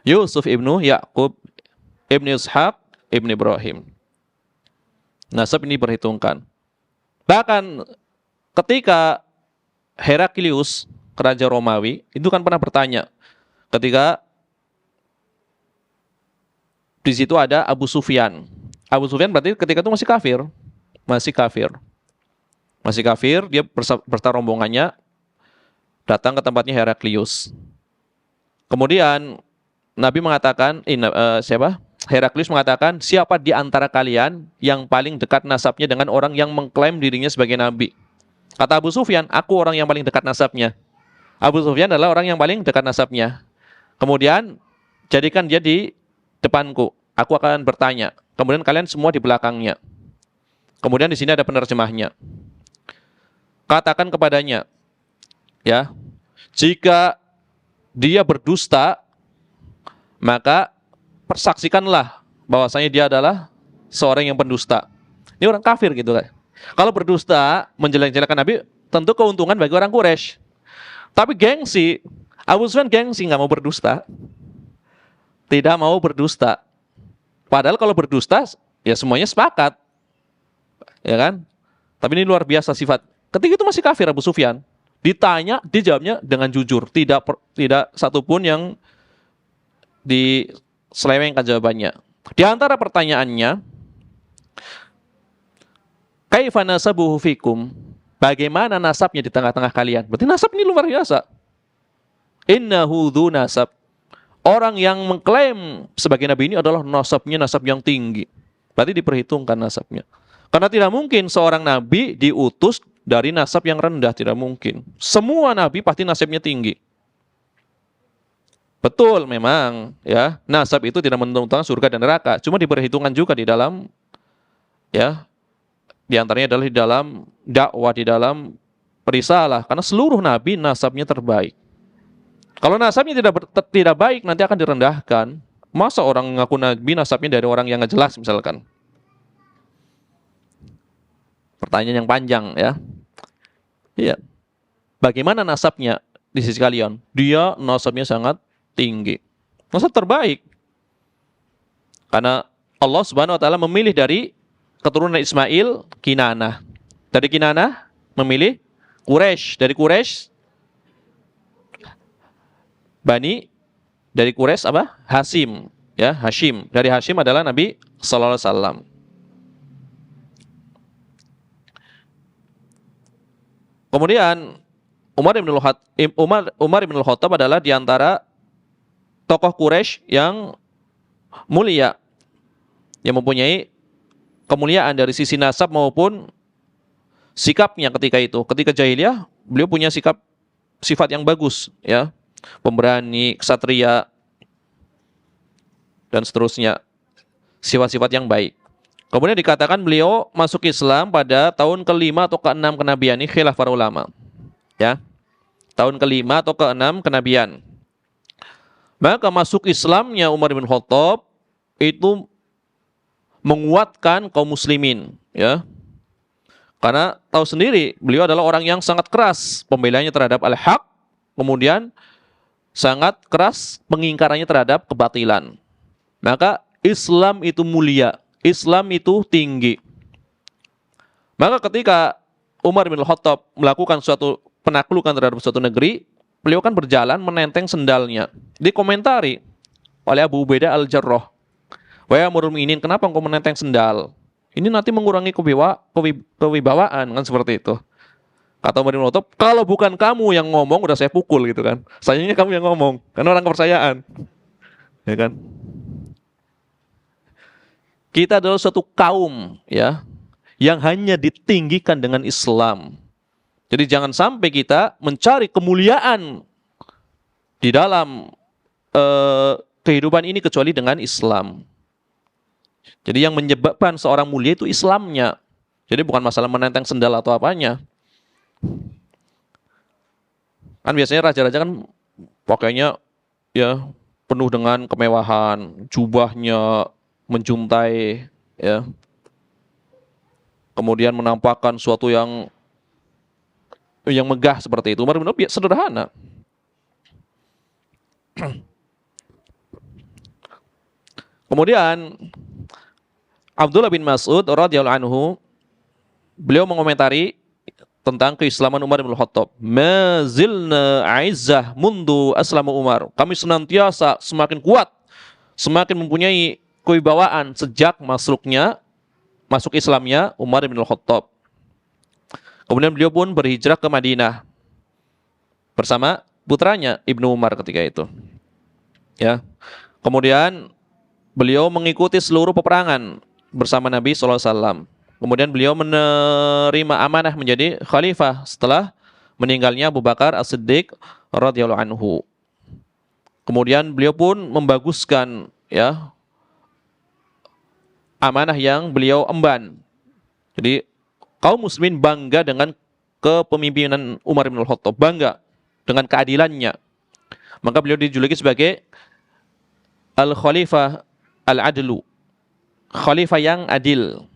Yusuf ibnu Yakub, ibnu Ishaq, ibnu Ibrahim. Nasab ini perhitungkan. Bahkan ketika Heraklius, Raja Romawi, itu kan pernah bertanya, ketika di situ ada Abu Sufyan. Abu Sufyan berarti ketika itu masih kafir. Masih kafir, dia berserta rombongannya datang ke tempatnya Heraklius. Kemudian Nabi mengatakan, Heraklius mengatakan, siapa di antara kalian yang paling dekat nasabnya dengan orang yang mengklaim dirinya sebagai nabi? Kata Abu Sufyan, aku orang yang paling dekat nasabnya. Abu Sufyan adalah orang yang paling dekat nasabnya. Kemudian jadikan dia di depanku, aku akan bertanya. Kemudian kalian semua di belakangnya. Kemudian di sini ada penerjemahnya. Katakan kepadanya, ya, jika dia berdusta, maka persaksikanlah bahwasanya dia adalah seorang yang pendusta. Ini orang kafir gitu kan. Kalau berdusta, menjelek-jelekan Nabi, tentu keuntungan bagi orang Quraisy. Tapi gengsi, Abu Sufyan gengsi, nggak mau berdusta. Tidak mau berdusta. Padahal kalau berdusta, ya semuanya sepakat. Ya kan? Tapi ini luar biasa sifat. Ketika itu masih kafir Abu Sufyan. Ditanya, dijawabnya dengan jujur. Tidak satupun yang diselewengkan jawabannya. Di antara pertanyaannya, kaifa nasabuhu fikum? Bagaimana nasabnya di tengah-tengah kalian? Berarti nasab ini luar biasa. Innahu dzu nasab. orang yang mengklaim sebagai nabi ini adalah nasabnya nasab yang tinggi. Berarti diperhitungkan nasabnya. Karena tidak mungkin seorang nabi diutus dari nasab yang rendah, tidak mungkin. Semua nabi pasti nasabnya tinggi. Betul memang ya, nasab itu tidak menentukan surga dan neraka, cuma diperhitungkan juga di dalam ya, di antaranya adalah di dalam dakwah, di dalam risalah, karena seluruh nabi nasabnya terbaik. Kalau nasabnya tidak baik nanti akan direndahkan. Masa orang ngaku nabi nasabnya dari orang yang nggak jelas misalkan? Pertanyaan yang panjang ya. Iya. Bagaimana nasabnya di sisi kalian? Dia nasabnya sangat tinggi. Nasab terbaik. Karena Allah Subhanahu wa taala memilih dari keturunan Ismail Kinanah. Dari Kinanah memilih Quraisy. Dari Quraisy dari Quraisy apa? Hashim, ya, Hashim. Dari Hashim adalah Nabi sallallahu alaihi wasallam. Kemudian Umar bin Khattab adalah di antara tokoh Quraisy yang mulia, yang mempunyai kemuliaan dari sisi nasab maupun sikapnya ketika itu. Ketika jahiliyah, beliau punya sifat yang bagus, ya. Pemberani, ksatria, dan seterusnya. Sifat-sifat yang baik. Kemudian dikatakan beliau masuk Islam pada tahun ke-5 atau ke-6 kenabian, ini khilaf para ulama. Ya. Tahun ke-5 atau ke-6 kenabian. Maka masuk Islamnya Umar bin Khattab itu menguatkan kaum muslimin, ya. Karena tahu sendiri beliau adalah orang yang sangat keras pembelanya terhadap al-haq, kemudian sangat keras pengingkarannya terhadap kebatilan. Maka Islam itu mulia, Islam itu tinggi. Maka ketika Umar bin Khattab melakukan suatu penaklukan terhadap suatu negeri, beliau kan berjalan menenteng sendalnya. Dikomentari oleh Abu Ubaidah Al-Jarrah. Wahai Amirul Mukminin, kenapa engkau menenteng sendal? Ini nanti mengurangi kewibawaan, kan seperti itu. Kata Umar bin Khattab, kalau bukan kamu yang ngomong, udah saya pukul gitu kan. Sayangnya kamu yang ngomong, karena orang kepercayaan. Ya kan? Kita adalah suatu kaum, ya, yang hanya ditinggikan dengan Islam. Jadi jangan sampai kita mencari kemuliaan di dalam kehidupan ini kecuali dengan Islam. Jadi yang menyebabkan seorang mulia itu Islamnya. Jadi bukan masalah menenteng sendal atau apanya. Kan biasanya raja-raja kan pakainya ya penuh dengan kemewahan, jubahnya menjuntai, ya. Kemudian menampakkan suatu yang megah seperti itu. Umar bin Khattab sederhana. Kemudian Abdullah bin Mas'ud radhiyallahu anhu, beliau mengomentari tentang keislaman Umar bin Khattab. Mazilna aizzah mundu aslamu Umar. Kami senantiasa semakin kuat, semakin mempunyai kewibawaan sejak masuk Islamnya Umar bin Khattab. Kemudian beliau pun berhijrah ke Madinah bersama putranya Ibnu Umar ketika itu. Ya. Kemudian beliau mengikuti seluruh peperangan bersama Nabi sallallahu alaihi wasallam. Kemudian beliau menerima amanah menjadi khalifah setelah meninggalnya Abu Bakar As-Siddiq radhiyallahu anhu. Kemudian beliau pun membaguskan, ya, amanah yang beliau emban. Jadi kaum muslimin bangga dengan kepemimpinan Umar bin Khattab, bangga dengan keadilannya. Maka beliau dijuluki sebagai Al-Khalifah Al-Adlu, khalifah yang adil.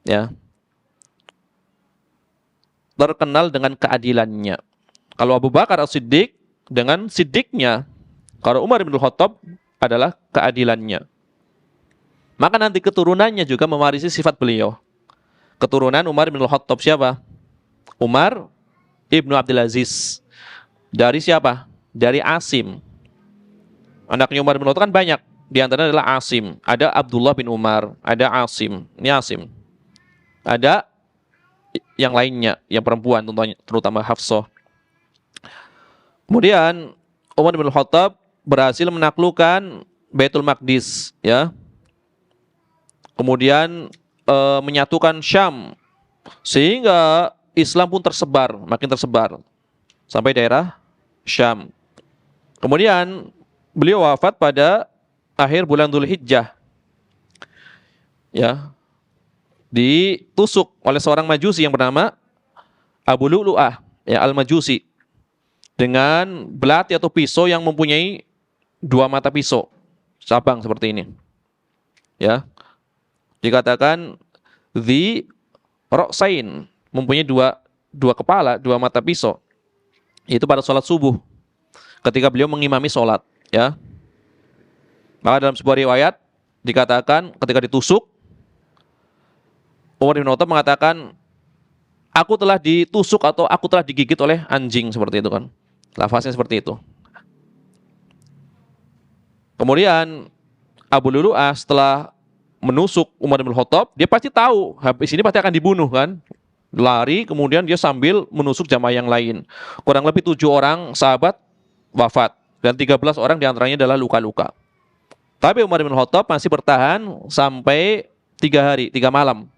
Ya. Terkenal dengan keadilannya. Kalau Abu Bakar As-Siddiq dengan siddiqnya, kalau Umar bin Khattab adalah keadilannya. Maka nanti keturunannya juga mewarisi sifat beliau. Keturunan Umar bin Khattab siapa? Umar ibnu Abdul Aziz. Dari siapa? Dari Asim. Anaknya Umar bin Khattab kan banyak. Di antaranya adalah Asim. Ada Abdullah bin Umar, ada Asim. Ini Asim. Ada yang lainnya, yang perempuan terutama Hafsah. Kemudian Umar bin Khattab berhasil menaklukkan Baitul Maqdis, ya. Kemudian menyatukan Syam, sehingga Islam pun tersebar, makin tersebar sampai daerah Syam. Kemudian beliau wafat pada akhir bulan Dzulhijjah, ya, ditusuk oleh seorang Majusi yang bernama Abu Lu'lu'ah, ya, Al-Majusi, dengan belati atau pisau yang mempunyai dua mata pisau, cabang seperti ini. Ya, dikatakan Dzi Ra'sain, mempunyai dua kepala, dua mata pisau. Itu pada sholat subuh, ketika beliau mengimami sholat. Ya, maka dalam sebuah riwayat dikatakan ketika ditusuk, Umar bin Khattab mengatakan, aku telah ditusuk atau aku telah digigit oleh anjing, seperti itu kan. Lafaznya seperti itu. Kemudian Abu Lu'lu'ah setelah menusuk Umar bin Khattab, dia pasti tahu habis ini pasti akan dibunuh kan. Lari, kemudian dia sambil menusuk jamaah yang lain. Kurang lebih 7 orang sahabat wafat dan 13 orang diantaranya adalah luka-luka. Tapi Umar bin Khattab masih bertahan sampai 3 hari, 3 malam.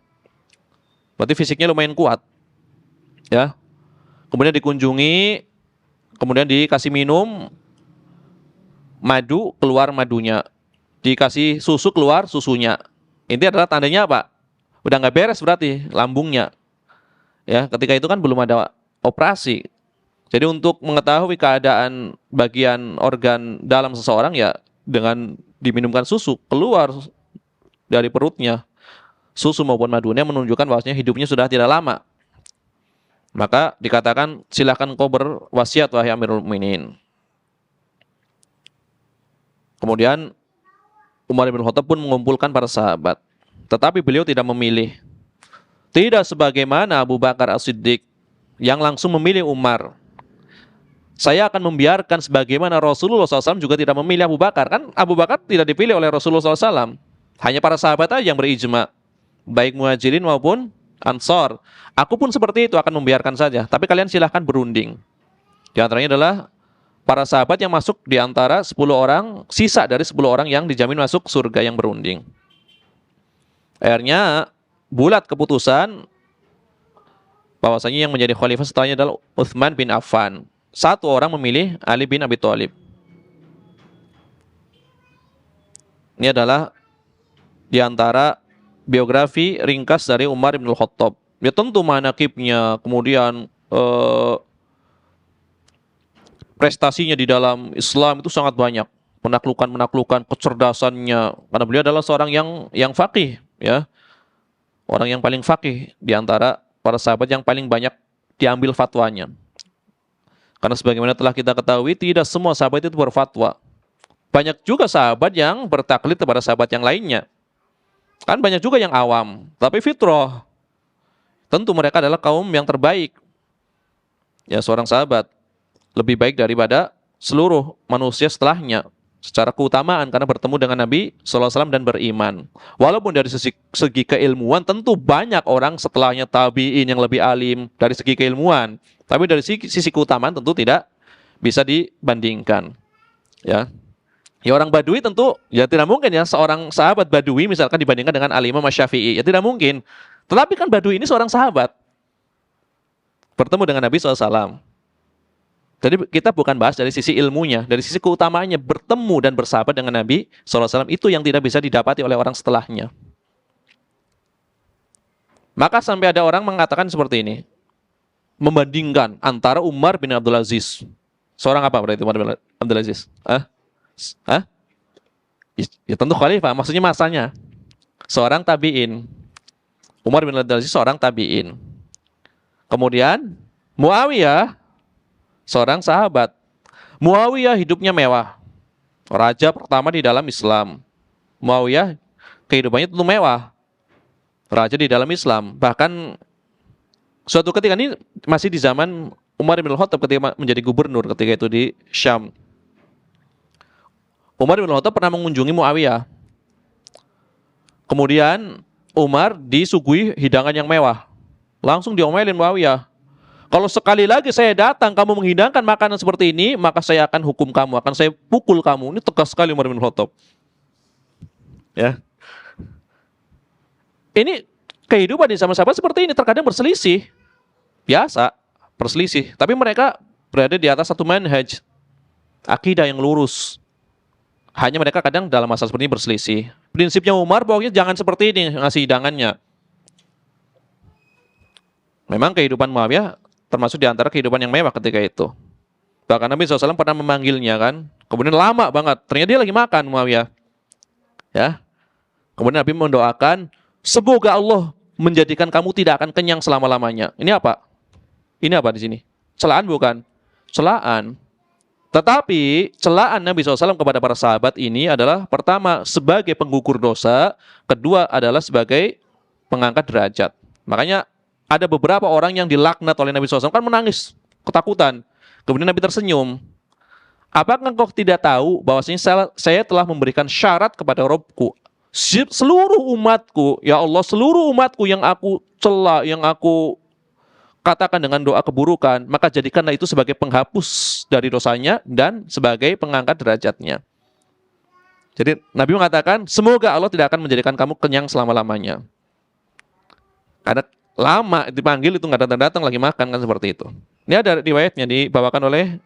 Berarti fisiknya lumayan kuat. Ya. Kemudian dikunjungi, kemudian dikasih minum madu, keluar madunya. Dikasih susu, keluar susunya. Ini adalah tandanya apa? Udah nggak beres berarti lambungnya. Ya, ketika itu kan belum ada operasi. Jadi untuk mengetahui keadaan bagian organ dalam seseorang, ya dengan diminumkan susu keluar dari perutnya, susu maupun madunya menunjukkan bahwasanya hidupnya sudah tidak lama. Maka dikatakan, silakan kau berwasiat wahai Amirul Mukminin. Kemudian Umar bin Khattab pun mengumpulkan para sahabat, tetapi beliau tidak memilih. Tidak sebagaimana Abu Bakar As-Siddiq yang langsung memilih Umar. Saya akan membiarkan sebagaimana Rasulullah SAW juga tidak memilih Abu Bakar. Kan Abu Bakar tidak dipilih oleh Rasulullah SAW. Hanya para sahabat saja yang berijma, baik Muhajirin maupun Ansor. Aku pun seperti itu, akan membiarkan saja. Tapi kalian silahkan berunding. Di antaranya adalah para sahabat yang masuk di antara 10 orang, sisa dari 10 orang yang dijamin masuk surga yang berunding. Akhirnya bulat keputusan bahwasanya yang menjadi khalifah setelahnya adalah Utsman bin Affan. 1 orang memilih Ali bin Abi Thalib. Ini adalah di antara biografi ringkas dari Umar bin Khattab. Ya tentu manaqibnya, kemudian prestasinya di dalam Islam itu sangat banyak. Penaklukan, kecerdasannya. Karena beliau adalah seorang yang faqih, ya. Orang yang paling faqih di antara para sahabat, yang paling banyak diambil fatwanya. Karena sebagaimana telah kita ketahui, tidak semua sahabat itu berfatwa. Banyak juga sahabat yang bertaklid kepada sahabat yang lainnya. Kan banyak juga yang awam, tapi fitrah. Tentu mereka adalah kaum yang terbaik. Ya, seorang sahabat lebih baik daripada seluruh manusia setelahnya secara keutamaan, karena bertemu dengan Nabi SAW dan beriman. Walaupun dari segi keilmuan tentu banyak orang setelahnya tabi'in yang lebih alim dari segi keilmuan, tapi dari sisi keutamaan tentu tidak bisa dibandingkan. Ya, orang Badui tentu ya tidak mungkin ya seorang sahabat Badui misalkan dibandingkan dengan Al-Imam Asy-Syafi'i, ya tidak mungkin. Tetapi kan Badui ini seorang sahabat bertemu dengan Nabi SAW. Jadi kita bukan bahas dari sisi ilmunya, dari sisi keutamaannya, bertemu dan bersahabat dengan Nabi SAW, itu yang tidak bisa didapati oleh orang setelahnya. Maka sampai ada orang mengatakan seperti ini, membandingkan antara Umar bin Abdul Aziz. Seorang apa berarti Umar bin Abdul Aziz? Ya tentu khalifah, maksudnya masanya. Seorang tabi'in. Umar bin Abdul Aziz seorang tabi'in. Kemudian Muawiyah seorang sahabat. Muawiyah hidupnya mewah. Raja pertama di dalam Islam. Muawiyah kehidupannya tentu mewah. Raja di dalam Islam. Bahkan suatu ketika, ini masih di zaman Umar bin Khattab ketika menjadi gubernur ketika itu di Syam. Umar bin Khattab pernah mengunjungi Muawiyah. Kemudian Umar disuguhi hidangan yang mewah. Langsung diomelin Muawiyah. Kalau sekali lagi saya datang, kamu menghidangkan makanan seperti ini, maka saya akan hukum kamu, akan saya pukul kamu. Ini tegas sekali Umar bin Khattab. Ya. Ini kehidupan di zaman sahabat seperti ini, terkadang berselisih. Biasa, berselisih. Tapi mereka berada di atas satu manhaj, akidah yang lurus. Hanya mereka kadang dalam masalah seperti ini berselisih. Prinsipnya Umar, pokoknya jangan seperti ini ngasih hidangannya. Memang kehidupan Muawiyah termasuk di antara kehidupan yang mewah ketika itu. Bahkan Nabi SAW pernah memanggilnya kan. Kemudian lama banget. Ternyata dia lagi makan Muawiyah. Ya. Kemudian Nabi mendoakan, semoga Allah menjadikan kamu tidak akan kenyang selama-lamanya. Ini apa? Ini apa di sini? Celaan bukan? Celaan. Tetapi celaan Nabi SAW kepada para sahabat ini adalah pertama sebagai penggugur dosa, kedua adalah sebagai pengangkat derajat. Makanya ada beberapa orang yang dilaknat oleh Nabi SAW kan menangis, ketakutan. Kemudian Nabi tersenyum. Apakah engkau tidak tahu bahwasanya saya telah memberikan syarat kepada Robku, seluruh umatku, ya Allah, seluruh umatku yang aku cela, yang aku katakan dengan doa keburukan, maka jadikanlah itu sebagai penghapus dari dosanya dan sebagai pengangkat derajatnya. Jadi Nabi mengatakan, semoga Allah tidak akan menjadikan kamu kenyang selama-lamanya. Karena lama dipanggil itu nggak datang-datang lagi makan kan seperti itu. Ini ada riwayatnya dibawakan oleh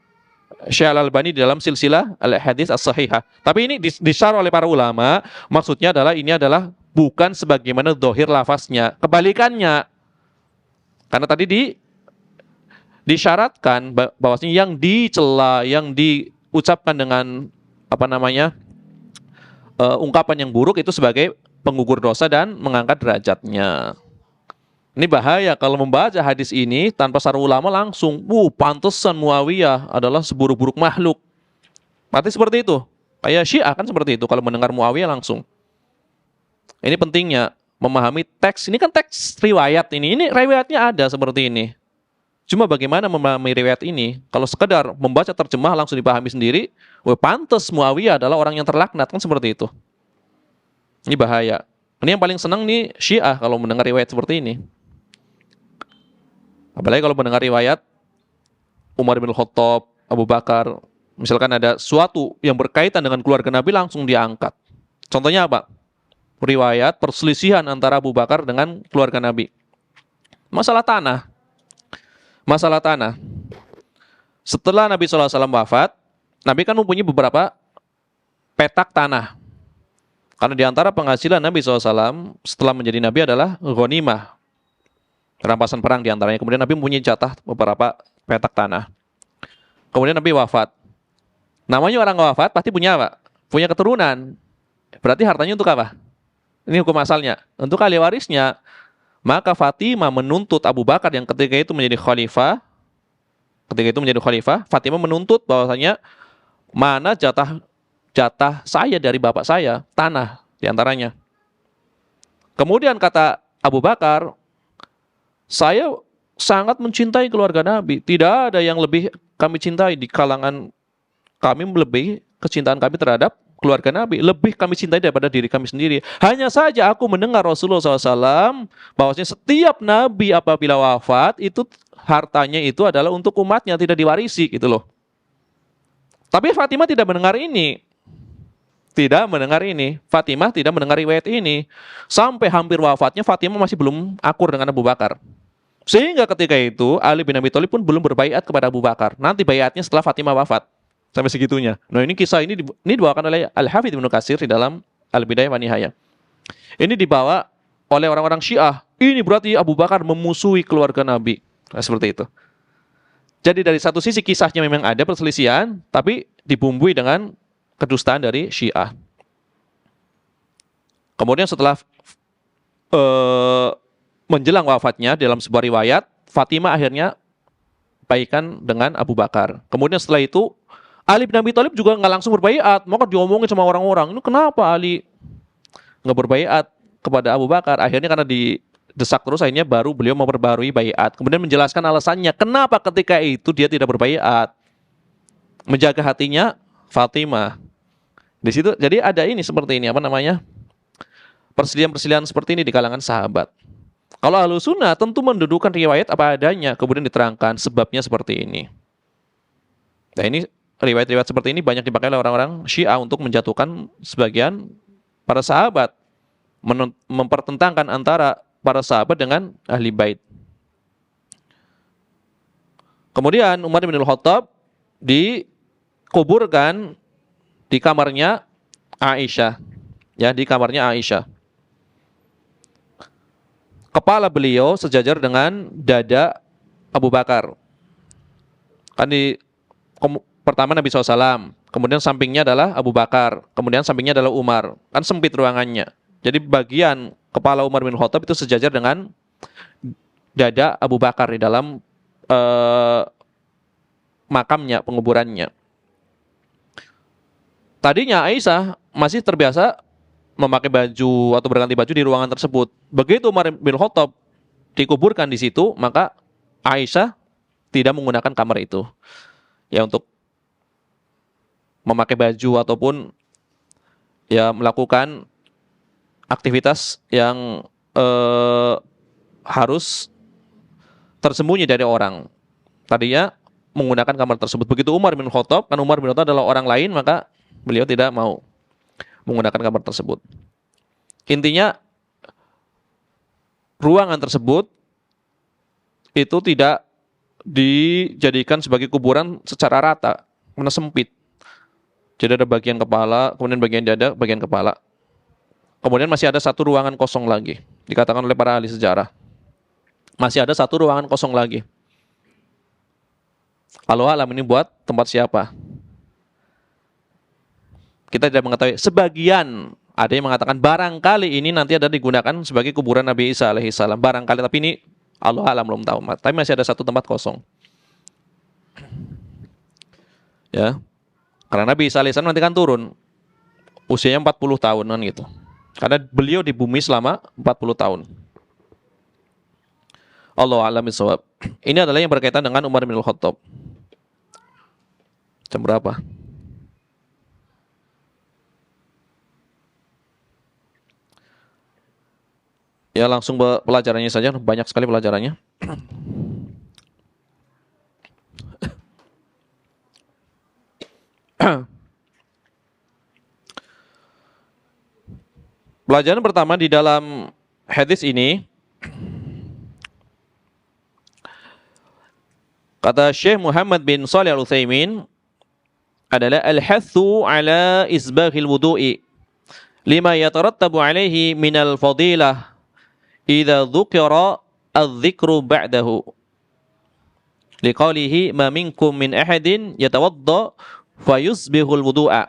Syekh Al-Albani di dalam silsilah Al-Hadits As-Sahihah. Tapi ini disyarah oleh para ulama, maksudnya adalah ini adalah bukan sebagaimana dohir lafaznya, kebalikannya. Karena tadi disyaratkan bahwasanya yang dicela, yang diucapkan dengan ungkapan yang buruk itu sebagai penggugur dosa dan mengangkat derajatnya. Ini bahaya kalau membaca hadis ini tanpa syarah ulama langsung, pantesan Muawiyah adalah seburuk-buruk makhluk. Berarti seperti itu. Kayak Syiah kan seperti itu kalau mendengar Muawiyah langsung. Ini pentingnya memahami teks. Ini kan teks riwayat ini. Ini riwayatnya ada seperti ini. Cuma bagaimana memahami riwayat ini? Kalau sekedar membaca terjemah langsung dipahami sendiri, pantes Muawiyah adalah orang yang terlaknat kan seperti itu. Ini bahaya. Ini yang paling senang nih Syiah kalau mendengar riwayat seperti ini. Apalagi kalau mendengar riwayat Umar bin Khattab, Abu Bakar, misalkan ada sesuatu yang berkaitan dengan keluarga Nabi langsung diangkat. Contohnya apa? Riwayat perselisihan antara Abu Bakar dengan keluarga Nabi. Masalah tanah. Masalah tanah. Setelah Nabi SAW wafat, Nabi kan mempunyai beberapa petak tanah. Karena di antara penghasilan Nabi SAW setelah menjadi Nabi adalah ghanimah, rampasan perang diantaranya. Kemudian Nabi mempunyai jatah beberapa petak tanah. Kemudian Nabi wafat. Namanya orang wafat pasti punya apa? Punya keturunan. Berarti hartanya untuk apa? Ini hukum asalnya. Untuk ahli warisnya. Maka Fatimah menuntut Abu Bakar yang ketika itu menjadi khalifah. Fatimah menuntut bahwasanya mana jatah saya dari bapak saya, tanah diantaranya. Kemudian kata Abu Bakar, saya sangat mencintai keluarga Nabi. Tidak ada yang lebih kami cintai di kalangan kami, melebihi kecintaan kami terhadap keluarga Nabi. Lebih kami cintai daripada diri kami sendiri. Hanya saja aku mendengar Rasulullah SAW bahwasanya setiap Nabi apabila wafat itu hartanya itu adalah untuk umatnya, tidak diwarisi gitu loh. Tapi Fatimah tidak mendengar ini. Fatimah tidak mendengar riwayat ini. Sampai hampir wafatnya Fatimah masih belum akur dengan Abu Bakar. Sehingga ketika itu Ali bin Abi Thalib pun belum berbaiat kepada Abu Bakar. Nanti baiatnya setelah Fatimah wafat. Sampai segitunya. Nah, ini kisah ini dibawakan oleh Al-Hafidz Ibnu Katsir di dalam Al-Bidayah wa Nihayah. Ini dibawa oleh orang-orang Syiah. Ini berarti Abu Bakar memusuhi keluarga Nabi. Nah, seperti itu. Jadi dari satu sisi kisahnya memang ada perselisihan, tapi dibumbui dengan kedustaan dari Syiah. Kemudian setelah menjelang wafatnya dalam sebuah riwayat, Fatimah akhirnya baikan dengan Abu Bakar. Kemudian setelah itu Ali bin Abi Thalib juga nggak langsung berbaiat, maka diomongin sama orang-orang, ini kenapa Ali nggak berbaiat kepada Abu Bakar? Akhirnya karena didesak terus, akhirnya baru beliau memperbarui baiat. Kemudian menjelaskan alasannya kenapa ketika itu dia tidak berbaiat, menjaga hatinya Fatimah. Di situ jadi ada ini seperti ini, perselisihan-perselisihan seperti ini di kalangan sahabat. Kalau Ahlus Sunnah tentu mendudukan riwayat apa adanya, kemudian diterangkan sebabnya seperti ini. Nah ini riwayat-riwayat seperti ini banyak dipakai oleh orang-orang Syiah untuk menjatuhkan sebagian para sahabat, mempertentangkan antara para sahabat dengan ahli bait. Kemudian Umar bin Khattab dikuburkan di kamarnya Aisyah, ya di kamarnya Aisyah. Kepala beliau sejajar dengan dada Abu Bakar. Kan pertama Nabi SAW, kemudian sampingnya adalah Abu Bakar, kemudian sampingnya adalah Umar. Kan sempit ruangannya. Jadi bagian kepala Umar bin Khattab itu sejajar dengan dada Abu Bakar di dalam makamnya, penguburannya. Tadinya Aisyah masih terbiasa memakai baju atau berganti baju di ruangan tersebut. Begitu Umar bin Khattab dikuburkan di situ, maka Aisyah tidak menggunakan kamar itu ya untuk memakai baju ataupun ya melakukan aktivitas yang harus tersembunyi dari orang. Tadinya menggunakan kamar tersebut. Begitu Umar bin Khattab, kan Umar bin Khattab adalah orang lain, maka beliau tidak mau menggunakan kamar tersebut. Intinya ruangan tersebut itu tidak dijadikan sebagai kuburan secara rata, karena sempit. Jadi ada bagian kepala, kemudian bagian dada, bagian kepala. Kemudian masih ada satu ruangan kosong lagi. Dikatakan oleh para ahli sejarah, masih ada satu ruangan kosong lagi. Allahu alam ini buat tempat siapa? Kita tidak mengetahui. Sebagian ada yang mengatakan barangkali ini nanti ada digunakan sebagai kuburan Nabi Isa alaihissalam. Barangkali, tapi ini Allahu alam belum tahu. Tapi masih ada satu tempat kosong. Ya, karena Nabi Isa alaihissalam nanti kan turun, usianya 40 tahunan gitu. Karena beliau di bumi selama 40 tahun. Allahu a'lam bishawab. Ini adalah yang berkaitan dengan Umar bin Khattab. Jam berapa? Ya langsung pelajarannya saja, banyak sekali pelajarannya. Pelajaran pertama di dalam hadis ini, kata Syekh Muhammad bin Shalih Al-Utsaimin, adalah al-hathu ala isbaghil wudu'i lima yatarattabu alaihi minal fadilah idza dzukira adz-dzikru ba'dahu liqaulihi ma minkum min ahadin yatawadda fayusbihul wudu'a.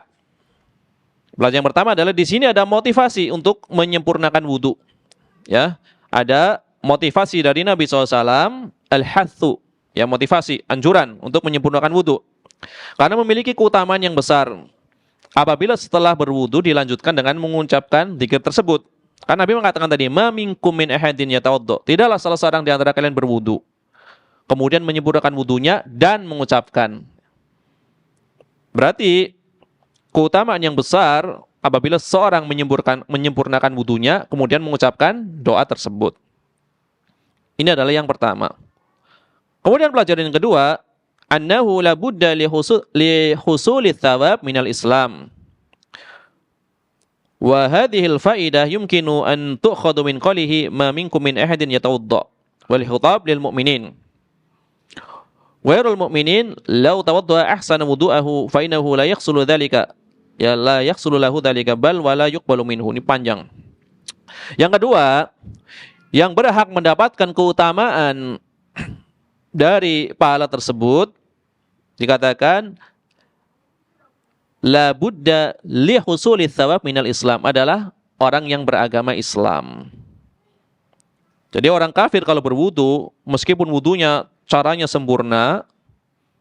Pelajaran yang pertama adalah di sini ada motivasi untuk menyempurnakan wudu. Ya, ada motivasi dari Nabi SAW, al-hathu, ya motivasi, anjuran untuk menyempurnakan wudu. Karena memiliki keutamaan yang besar. Apabila setelah berwudu dilanjutkan dengan mengucapkan zikir tersebut. Karena Nabi mengatakan tadi, ma minkum min ahadin yatawadda. Tidaklah salah seorang di antara kalian berwudu, kemudian menyempurnakan wudunya dan mengucapkan. Berarti keutamaan yang besar apabila seorang menyempurnakan wudunya kemudian mengucapkan doa tersebut. Ini adalah yang pertama. Kemudian pelajaran yang kedua, annahu la budda li husuli thawab minal Islam. Wa hadhihi al-faidah yumkinu an tu'khadhu min qawlihi ma minkum min ahadin yatawadda wal khitab lil mu'minin. Wairul mu'minin law tawadda ahsana wudu'ahu fa innahu la yahsulu dzalika, ya la yahsulu lahu dzalika bal wa la yuqbalu minhu. Ini panjang. Yang kedua, yang berhak mendapatkan keutamaan dari pahala tersebut dikatakan la budda li husuli tsawab minal Islam, adalah orang yang beragama Islam. Jadi orang kafir kalau berwudu, meskipun wudunya caranya sempurna,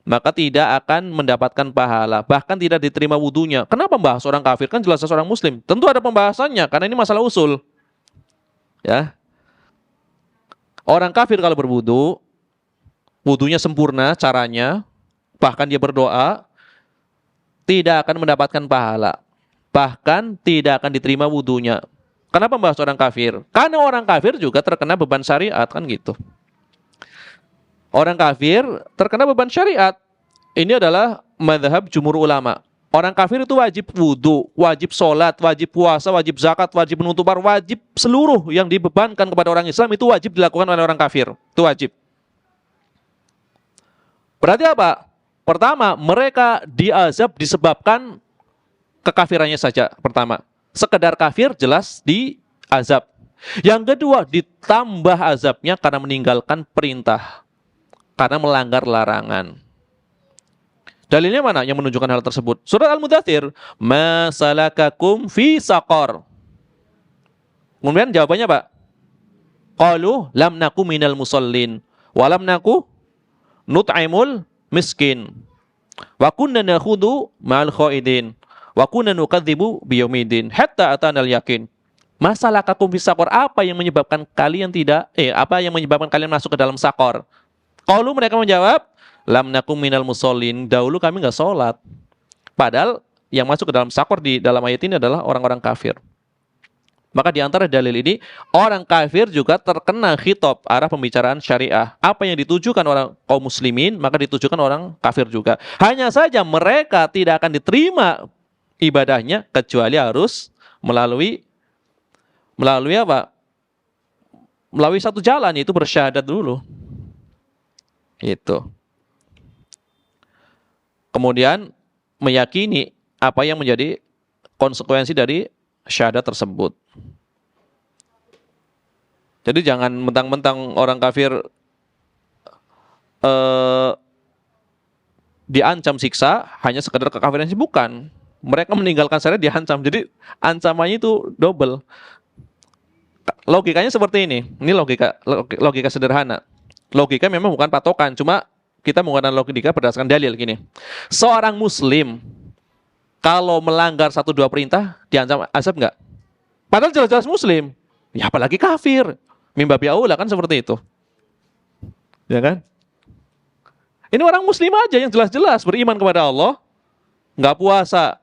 maka tidak akan mendapatkan pahala, bahkan tidak diterima wudunya. Kenapa membahas orang kafir? Kan jelas seorang muslim. Tentu ada pembahasannya karena ini masalah usul. Ya. Orang kafir kalau berwudu, wudunya sempurna caranya, bahkan dia berdoa, tidak akan mendapatkan pahala. Bahkan tidak akan diterima wudunya. Kenapa membahas orang kafir? Karena orang kafir juga terkena beban syariat, kan gitu. Orang kafir terkena beban syariat. Ini adalah mazhab jumhur ulama. Orang kafir itu wajib wudhu, wajib sholat, wajib puasa, wajib zakat, wajib menutup aurat, wajib seluruh yang dibebankan kepada orang Islam itu wajib dilakukan oleh orang kafir. Itu wajib. Berarti apa? Pertama, mereka diazab disebabkan kekafirannya saja. Pertama, sekedar kafir jelas diazab. Yang kedua, ditambah azabnya karena meninggalkan perintah, karena melanggar larangan. Dalilnya mana yang menunjukkan hal tersebut? Surat Al-Mudaththir, ma salakakum fi saqar. Kemudian jawabannya, Pak, qalu lam naku minal musallin wa lam naku nut'imul miskin wa kunna nakhudu ma'al khaidin wa kunna nukadzibu biyaumiddin hatta atanal yakin. Ma salakakum fi saqar, apa yang menyebabkan kalian masuk ke dalam saqar? Qalu, mereka menjawab, lam nakum minal musallin, dahulu kami nggak sholat. Padahal yang masuk ke dalam sakor di dalam ayat ini adalah orang-orang kafir. Maka di antara dalil ini, orang kafir juga terkena khitab arah pembicaraan syariah. Apa yang ditujukan orang kaum muslimin, maka ditujukan orang kafir juga. Hanya saja mereka tidak akan diterima ibadahnya kecuali harus melalui apa? Melalui satu jalan, yaitu bersyahadat dulu. Itu. Kemudian meyakini apa yang menjadi konsekuensi dari syahadat tersebut. Jadi jangan mentang-mentang orang kafir diancam siksa hanya sekedar kekafiran, bukan. Mereka meninggalkan syariat diancam. Jadi ancamannya itu double. Logikanya seperti ini. Ini logika sederhana. Logika memang bukan patokan, cuma kita menggunakan logika berdasarkan dalil gini. Seorang muslim kalau melanggar 1-2 perintah diancam azab enggak? Padahal jelas-jelas muslim. Ya apalagi kafir. Mimbabi aula kan seperti itu. Ya kan? Ini orang muslim aja yang jelas-jelas beriman kepada Allah, enggak puasa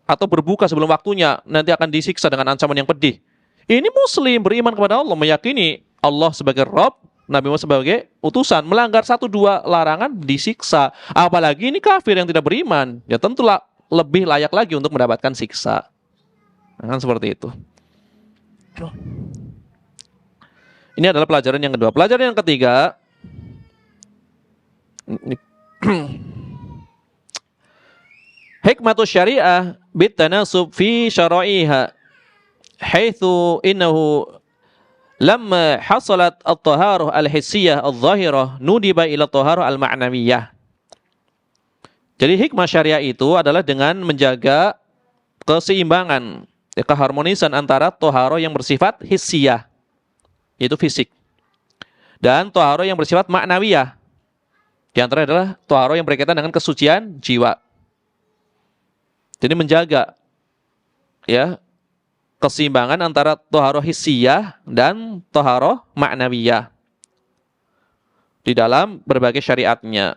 atau berbuka sebelum waktunya, nanti akan disiksa dengan ancaman yang pedih. Ini muslim beriman kepada Allah, meyakini Allah sebagai Rabb, Nabi Muhammad sebagai utusan, melanggar 1-2 larangan disiksa. Apalagi ini kafir yang tidak beriman, ya tentulah lebih layak lagi untuk mendapatkan siksa. Nah, kan seperti itu. Ini adalah pelajaran yang kedua. Pelajaran yang ketiga, hikmatus syariah bitanasub fi syara'iha haitsu innahu lamma hasalat at-taharah al-hissiyah adh-dhahirah nudiba ila at-taharah al-ma'nawiyah. Jadi hikmah syariah itu adalah dengan menjaga keseimbangan, keharmonisan antara taharah yang bersifat hissiyah, yaitu fisik, dan taharah yang bersifat ma'nawiyah. Di antara adalah taharah yang berkaitan dengan kesucian jiwa. Jadi menjaga ya keseimbangan antara taharah hissiyah dan taharah ma'nawiyah di dalam berbagai syariatnya.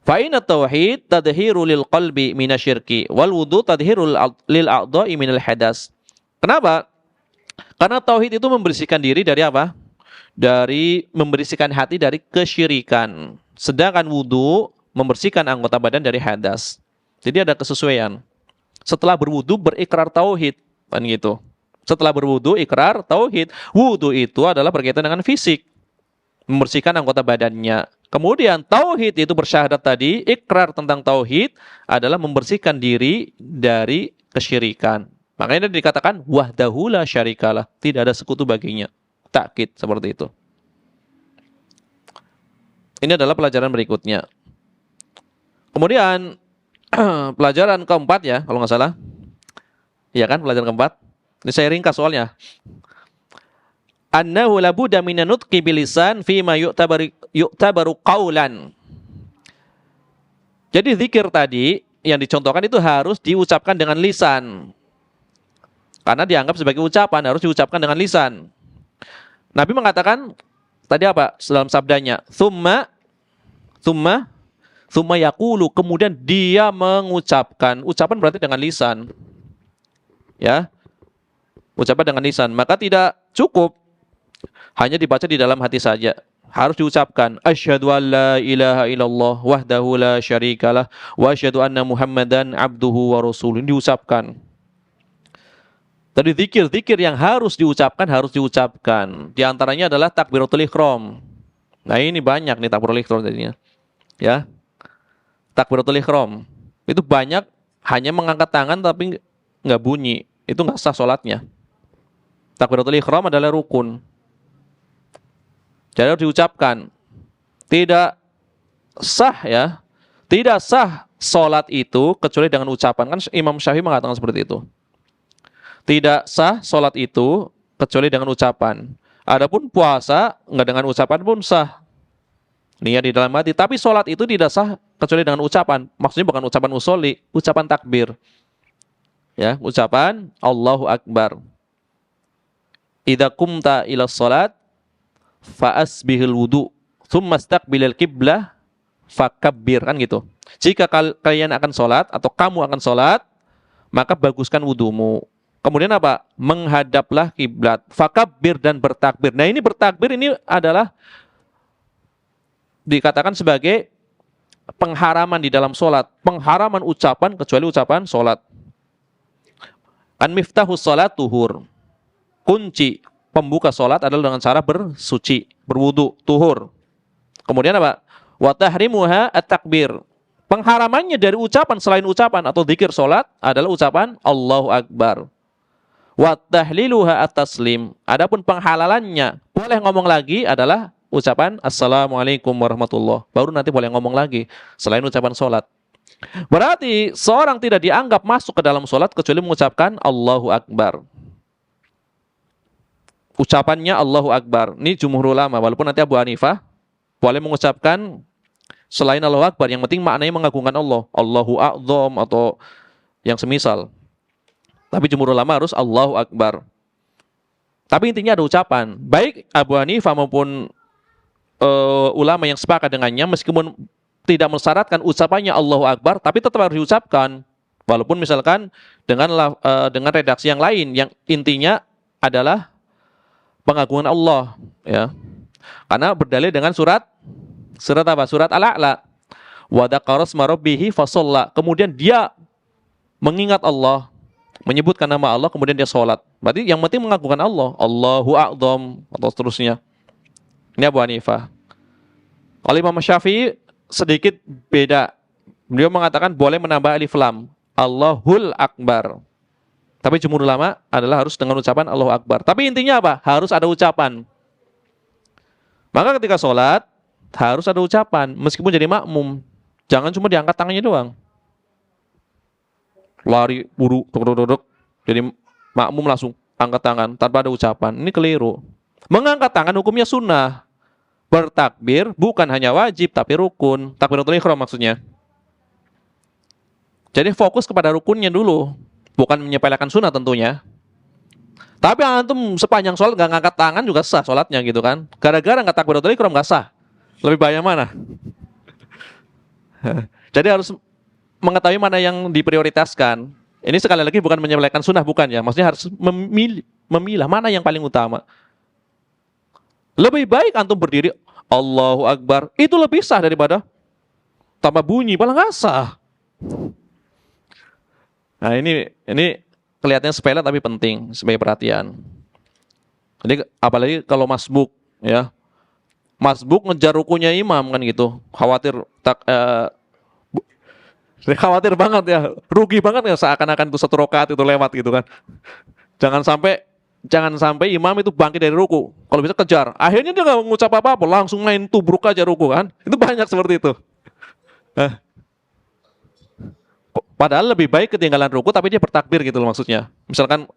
Fa inna tauhid tadhiru lil qalbi minasyirki wal wudu tadhiru lil a'dha'i minal hadas. Kenapa? Karena tauhid itu membersihkan diri dari apa? Dari membersihkan hati dari kesyirikan. Sedangkan wudu membersihkan anggota badan dari hadas. Jadi ada kesesuaian. Setelah berwudu berikrar tauhid, kan gitu. Setelah berwudu ikrar tauhid. Wudu itu adalah berkaitan dengan fisik, membersihkan anggota badannya. Kemudian tauhid itu bersyahadat tadi, ikrar tentang tauhid adalah membersihkan diri dari kesyirikan. Makanya dikatakan wahdahu la syarikalah, tidak ada sekutu baginya. Takkid seperti itu. Ini adalah pelajaran berikutnya. Kemudian pelajaran keempat ya, kalau nggak salah. Iya kan, pelajaran keempat. Ini saya ringkas soalnya. Annahu labudda minan nutqi bilisan fima yu'tabaru qaulan. Jadi zikir tadi yang dicontohkan itu harus diucapkan dengan lisan. Karena dianggap sebagai ucapan, harus diucapkan dengan lisan. Nabi mengatakan tadi apa? Dalam sabdanya, Thumma yaqulu, kemudian dia mengucapkan. Ucapan berarti dengan lisan. Ya. Ucapan dengan lisan. Maka tidak cukup hanya dibaca di dalam hati saja. Harus diucapkan. Asyhadu an la ilaha illallah wahdahu la syarikalah wa asyhadu anna Muhammadan abduhu wa rasuluh. Diucapkan. Tadi zikir-zikir yang harus diucapkan. Di antaranya adalah takbiratul ihram. Nah, ini banyak nih takbiratul ihram jadinya. Ya. Takbiratul ihram. Itu banyak hanya mengangkat tangan tapi nggak bunyi. Itu nggak sah sholatnya. Takbiratul ihram adalah rukun. Jadi harus diucapkan. Tidak sah ya. Tidak sah sholat itu kecuali dengan ucapan. Kan Imam Syafi'i mengatakan seperti itu. Tidak sah sholat itu kecuali dengan ucapan. Adapun puasa, nggak dengan ucapan pun sah. Niat di dalam hati. Tapi sholat itu tidak sah kecuali dengan ucapan. Maksudnya bukan ucapan usholi, ucapan takbir. Ya, ucapan Allahu Akbar. Idza qumta ila sholat, fa'asbihil wudu, thumma istaqbilal qiblah, fakabbir. Kan gitu. Jika kalian akan sholat, atau kamu akan sholat, maka baguskan wudumu. Kemudian apa? Menghadaplah kiblat. Fakabbir dan bertakbir. Nah, ini bertakbir ini adalah dikatakan sebagai pengharaman di dalam sholat. Pengharaman ucapan kecuali ucapan sholat. Kan miftahus sholat tuhur. Kunci pembuka sholat adalah dengan cara bersuci, berwudu, tuhur. Kemudian apa? Wa tahrimuha at-takbir. Pengharamannya dari ucapan selain ucapan atau zikir sholat adalah ucapan Allahu Akbar. Wa tahliluha at-taslim. Adapun penghalalannya boleh ngomong lagi adalah ucapan Assalamualaikum warahmatullahi. Baru nanti boleh ngomong lagi selain ucapan sholat. Berarti seorang tidak dianggap masuk ke dalam sholat kecuali mengucapkan Allahu Akbar. Ucapannya Allahu Akbar. Ini jumhur ulama. Walaupun nanti Abu Hanifah boleh mengucapkan selain Allahu Akbar. Yang penting maknanya mengagungkan Allah. Allahu A'zam atau yang semisal. Tapi jumhur ulama harus Allahu Akbar. Tapi intinya ada ucapan. Baik Abu Hanifah maupun ulama yang sepakat dengannya, meskipun tidak mensyaratkan ucapannya Allahu Akbar, tapi tetap harus diucapkan. Walaupun misalkan dengan redaksi yang lain, yang intinya adalah pengagungan Allah. Ya. Karena berdalil dengan surat apa? Surat Al-A'la. Wa dzakara isma rabbih fasalla. Kemudian dia mengingat Allah, menyebutkan nama Allah, kemudian dia sholat. Berarti yang penting mengagungkan Allah. Allahu A'zam atau seterusnya. Ini Abu Hanifah. Kalau Imam Syafi'i sedikit beda. Beliau mengatakan boleh menambah alif lam. Allahul Akbar. Tapi jumhur ulama adalah harus dengan ucapan Allahu Akbar. Tapi intinya apa? Harus ada ucapan. Maka ketika sholat harus ada ucapan. Meskipun jadi makmum. Jangan cuma diangkat tangannya doang. Lari, buru, tuk. Jadi makmum langsung angkat tangan tanpa ada ucapan. Ini keliru. Mengangkat tangan hukumnya sunnah. Bertakbir bukan hanya wajib tapi rukun. Takbiratul ihram maksudnya. Jadi fokus kepada rukunnya dulu, bukan menyepelekan sunnah tentunya. Tapi antum sepanjang sholat gak ngangkat tangan juga sah sholatnya gitu kan. Gara-gara nggak takbiratul ihram gak sah. Lebih bahaya mana? Jadi harus mengetahui mana yang diprioritaskan. Ini sekali lagi bukan menyepelekan sunnah, bukan ya. Maksudnya harus memilah mana yang paling utama. Lebih baik antum berdiri Allahu Akbar. Itu lebih sah daripada tambah bunyi, malah nggak sah. Nah ini kelihatannya sepele tapi penting sebagai perhatian. Jadi apalagi kalau masbuk ya. Masbuk ngejar rukunya imam kan gitu. Khawatir banget ya. Rugi banget ya seakan-akan itu satu rakaat itu lewat gitu kan. Jangan sampai imam itu bangkit dari ruku. Kalau bisa kejar. Akhirnya dia nggak mengucap apa-apa, langsung main tubruk aja ruku kan. Itu banyak seperti itu. Padahal lebih baik ketinggalan ruku tapi dia bertakbir gitu loh maksudnya. Misalkan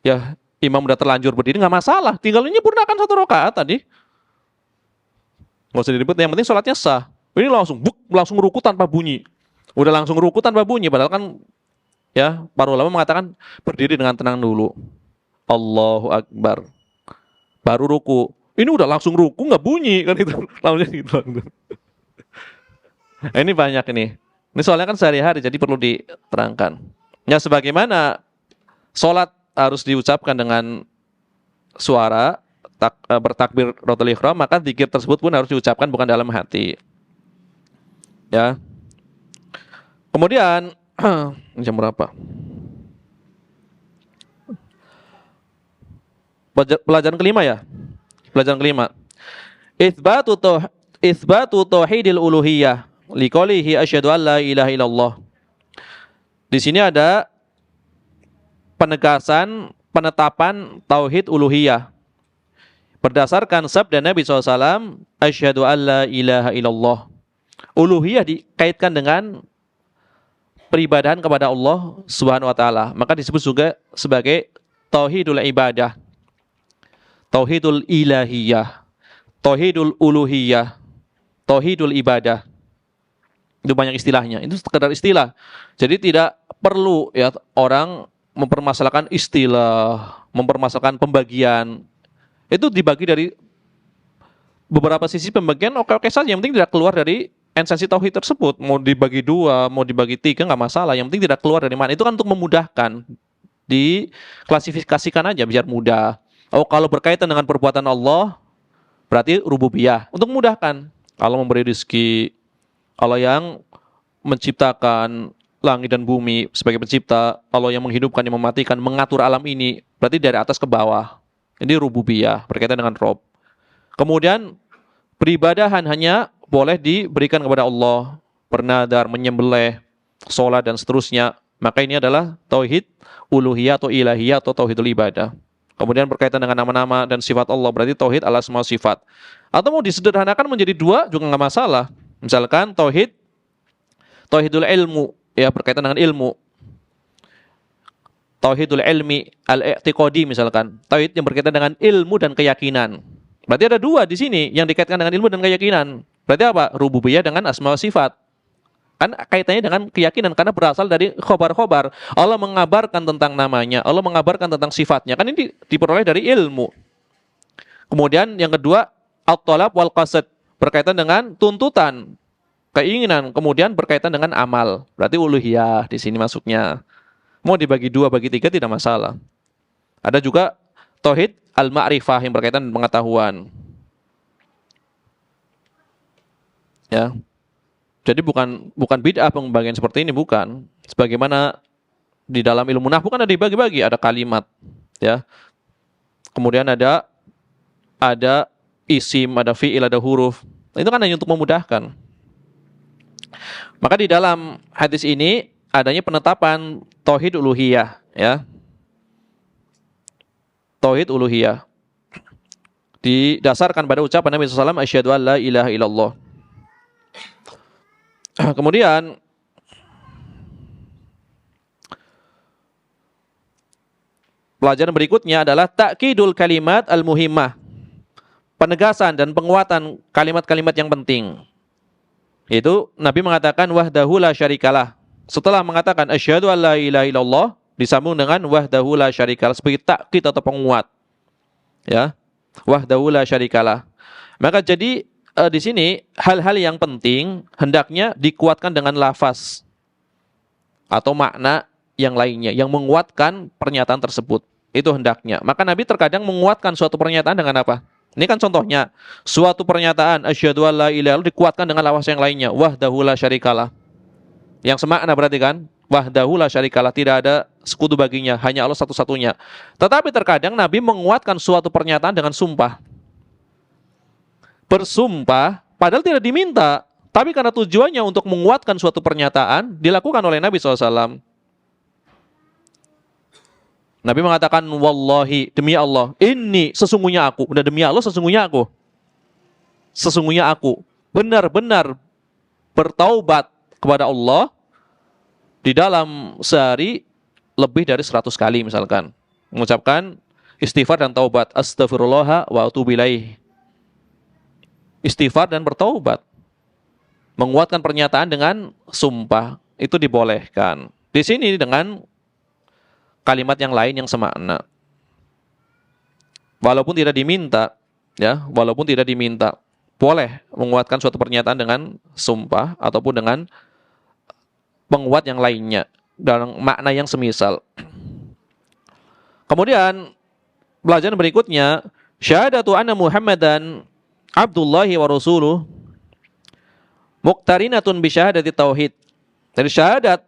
ya imam udah terlanjur berdiri nggak masalah. Tinggal menyempurnakan satu rakaat tadi. Nggak usah diribut. Yang penting sholatnya sah. Ini langsung ruku tanpa bunyi. Udah langsung ruku tanpa bunyi. Padahal kan ya para ulama mengatakan berdiri dengan tenang dulu. Allahu Akbar. Baru ruku. Ini udah langsung ruku nggak bunyi kan itu. Langsung gitu. Ini banyak ini. Ini soalnya kan sehari-hari jadi perlu diterangkan. Ya sebagaimana sholat harus diucapkan dengan suara bertakbiratul ihram, maka zikir tersebut pun harus diucapkan bukan dalam hati. Ya. Kemudian jam berapa? Pelajaran kelima ya. Pelajaran kelima. Itsbatu tauhidil uluhiyah liqaulihi asyhadu an la ilaha illallah. Di sini ada penegasan penetapan tauhid uluhiyah berdasarkan sabda Nabi SAW, asyhadu an la ilaha illallah. Uluhiyah dikaitkan dengan peribadahan kepada Allah Subhanahu wa taala, maka disebut juga sebagai tauhidul ibadah, tauhidul ilahiyah, tauhidul uluhiyah, tauhidul ibadah. Itu banyak istilahnya. Itu sekedar istilah. Jadi tidak perlu ya orang mempermasalahkan istilah, mempermasalahkan pembagian. Itu dibagi dari beberapa sisi pembagian, oke-oke saja. Yang penting tidak keluar dari esensi tauhid tersebut. Mau dibagi 2, mau dibagi 3, nggak masalah. Yang penting tidak keluar dari mana. Itu kan untuk memudahkan. Diklasifikasikan aja biar mudah. Oh, kalau berkaitan dengan perbuatan Allah, berarti rububiyah. Untuk memudahkan. Allah memberi rezeki, Allah yang menciptakan langit dan bumi sebagai pencipta, Allah yang menghidupkan, yang mematikan, mengatur alam ini, berarti dari atas ke bawah. Ini rububiyah, berkaitan dengan Rob. Kemudian peribadahan hanya boleh diberikan kepada Allah, bernadar, menyembelih, sholat dan seterusnya. Maka ini adalah tauhid uluhiyah atau ilahiyah atau tauhidul ibadah. Kemudian berkaitan dengan nama-nama dan sifat Allah, berarti tauhid al-asma sifat. Atau mau disederhanakan menjadi 2 juga nggak masalah. Misalkan tauhidul ilmu, ya berkaitan dengan ilmu. Tauhidul ilmi al-i'tiqadi misalkan, tauhid yang berkaitan dengan ilmu dan keyakinan. Berarti ada 2 di sini yang dikaitkan dengan ilmu dan keyakinan. Berarti apa? Rububiyah dengan asma wa sifat. Kan kaitannya dengan keyakinan karena berasal dari khobar-khobar. Allah mengabarkan tentang namanya, Allah mengabarkan tentang sifatnya. Kan ini diperoleh dari ilmu. Kemudian yang kedua, at-talab wal qasad, berkaitan dengan tuntutan, keinginan, kemudian berkaitan dengan amal. Berarti uluhiyah di sini masuknya. Mau dibagi 2, bagi 3 tidak masalah. Ada juga tauhid al-ma'rifah yang berkaitan dengan pengetahuan. Ya. Jadi bukan bid'ah pembagian seperti ini, bukan. Sebagaimana di dalam ilmu nahwu kan ada dibagi-bagi, ada kalimat, ya. Kemudian ada isim, ada fi'il, ada huruf. Itu kan hanya untuk memudahkan. Maka di dalam hadis ini adanya penetapan tauhid uluhiyah, ya. Tauhid uluhiyah didasarkan pada ucapan Nabi SAW, asyhadu an la ilaha illallah. Kemudian pelajaran berikutnya adalah ta'kidul kalimat al-muhimmah, penegasan dan penguatan kalimat-kalimat yang penting. Itu Nabi mengatakan wahdahu la syarikalah. Setelah mengatakan asyhadu an la ilaha illallah, disambung dengan wahdahu la syarikalah sebagai takkid atau penguat. Ya. Wahdahu la syarikalah. Maka jadi di sini hal-hal yang penting hendaknya dikuatkan dengan lafaz atau makna yang lainnya yang menguatkan pernyataan tersebut. Itu hendaknya. Maka Nabi terkadang menguatkan suatu pernyataan dengan apa? Ini kan contohnya, suatu pernyataan asyhadu an la ilaha illallah dikuatkan dengan lafaz yang lainnya, wahdahu la syarikalah. Yang semakna berarti kan, wahdahu la syarikalah, tidak ada sekutu baginya, hanya Allah satu-satunya. Tetapi terkadang Nabi menguatkan suatu pernyataan dengan sumpah. Bersumpah, padahal tidak diminta, tapi karena tujuannya untuk menguatkan suatu pernyataan, dilakukan oleh Nabi SAW. Nabi mengatakan, wallahi, demi Allah, ini sesungguhnya aku, udah demi Allah sesungguhnya aku, benar-benar bertaubat kepada Allah di dalam sehari lebih dari 100 kali misalkan. Mengucapkan istighfar dan taubat, astaghfirullah wa atubu ilaih. Istighfar dan bertaubat. Menguatkan pernyataan dengan sumpah, itu dibolehkan. Di sini dengan kalimat yang lain yang semakna. Walaupun tidak diminta, ya, walaupun tidak diminta, boleh menguatkan suatu pernyataan dengan sumpah ataupun dengan penguat yang lainnya dalam makna yang semisal. Kemudian pelajaran berikutnya, syahadatu anna Muhammadan Abdullahi wa rasuluh muqtarinatun bi syahadati tauhid. Dari syahadat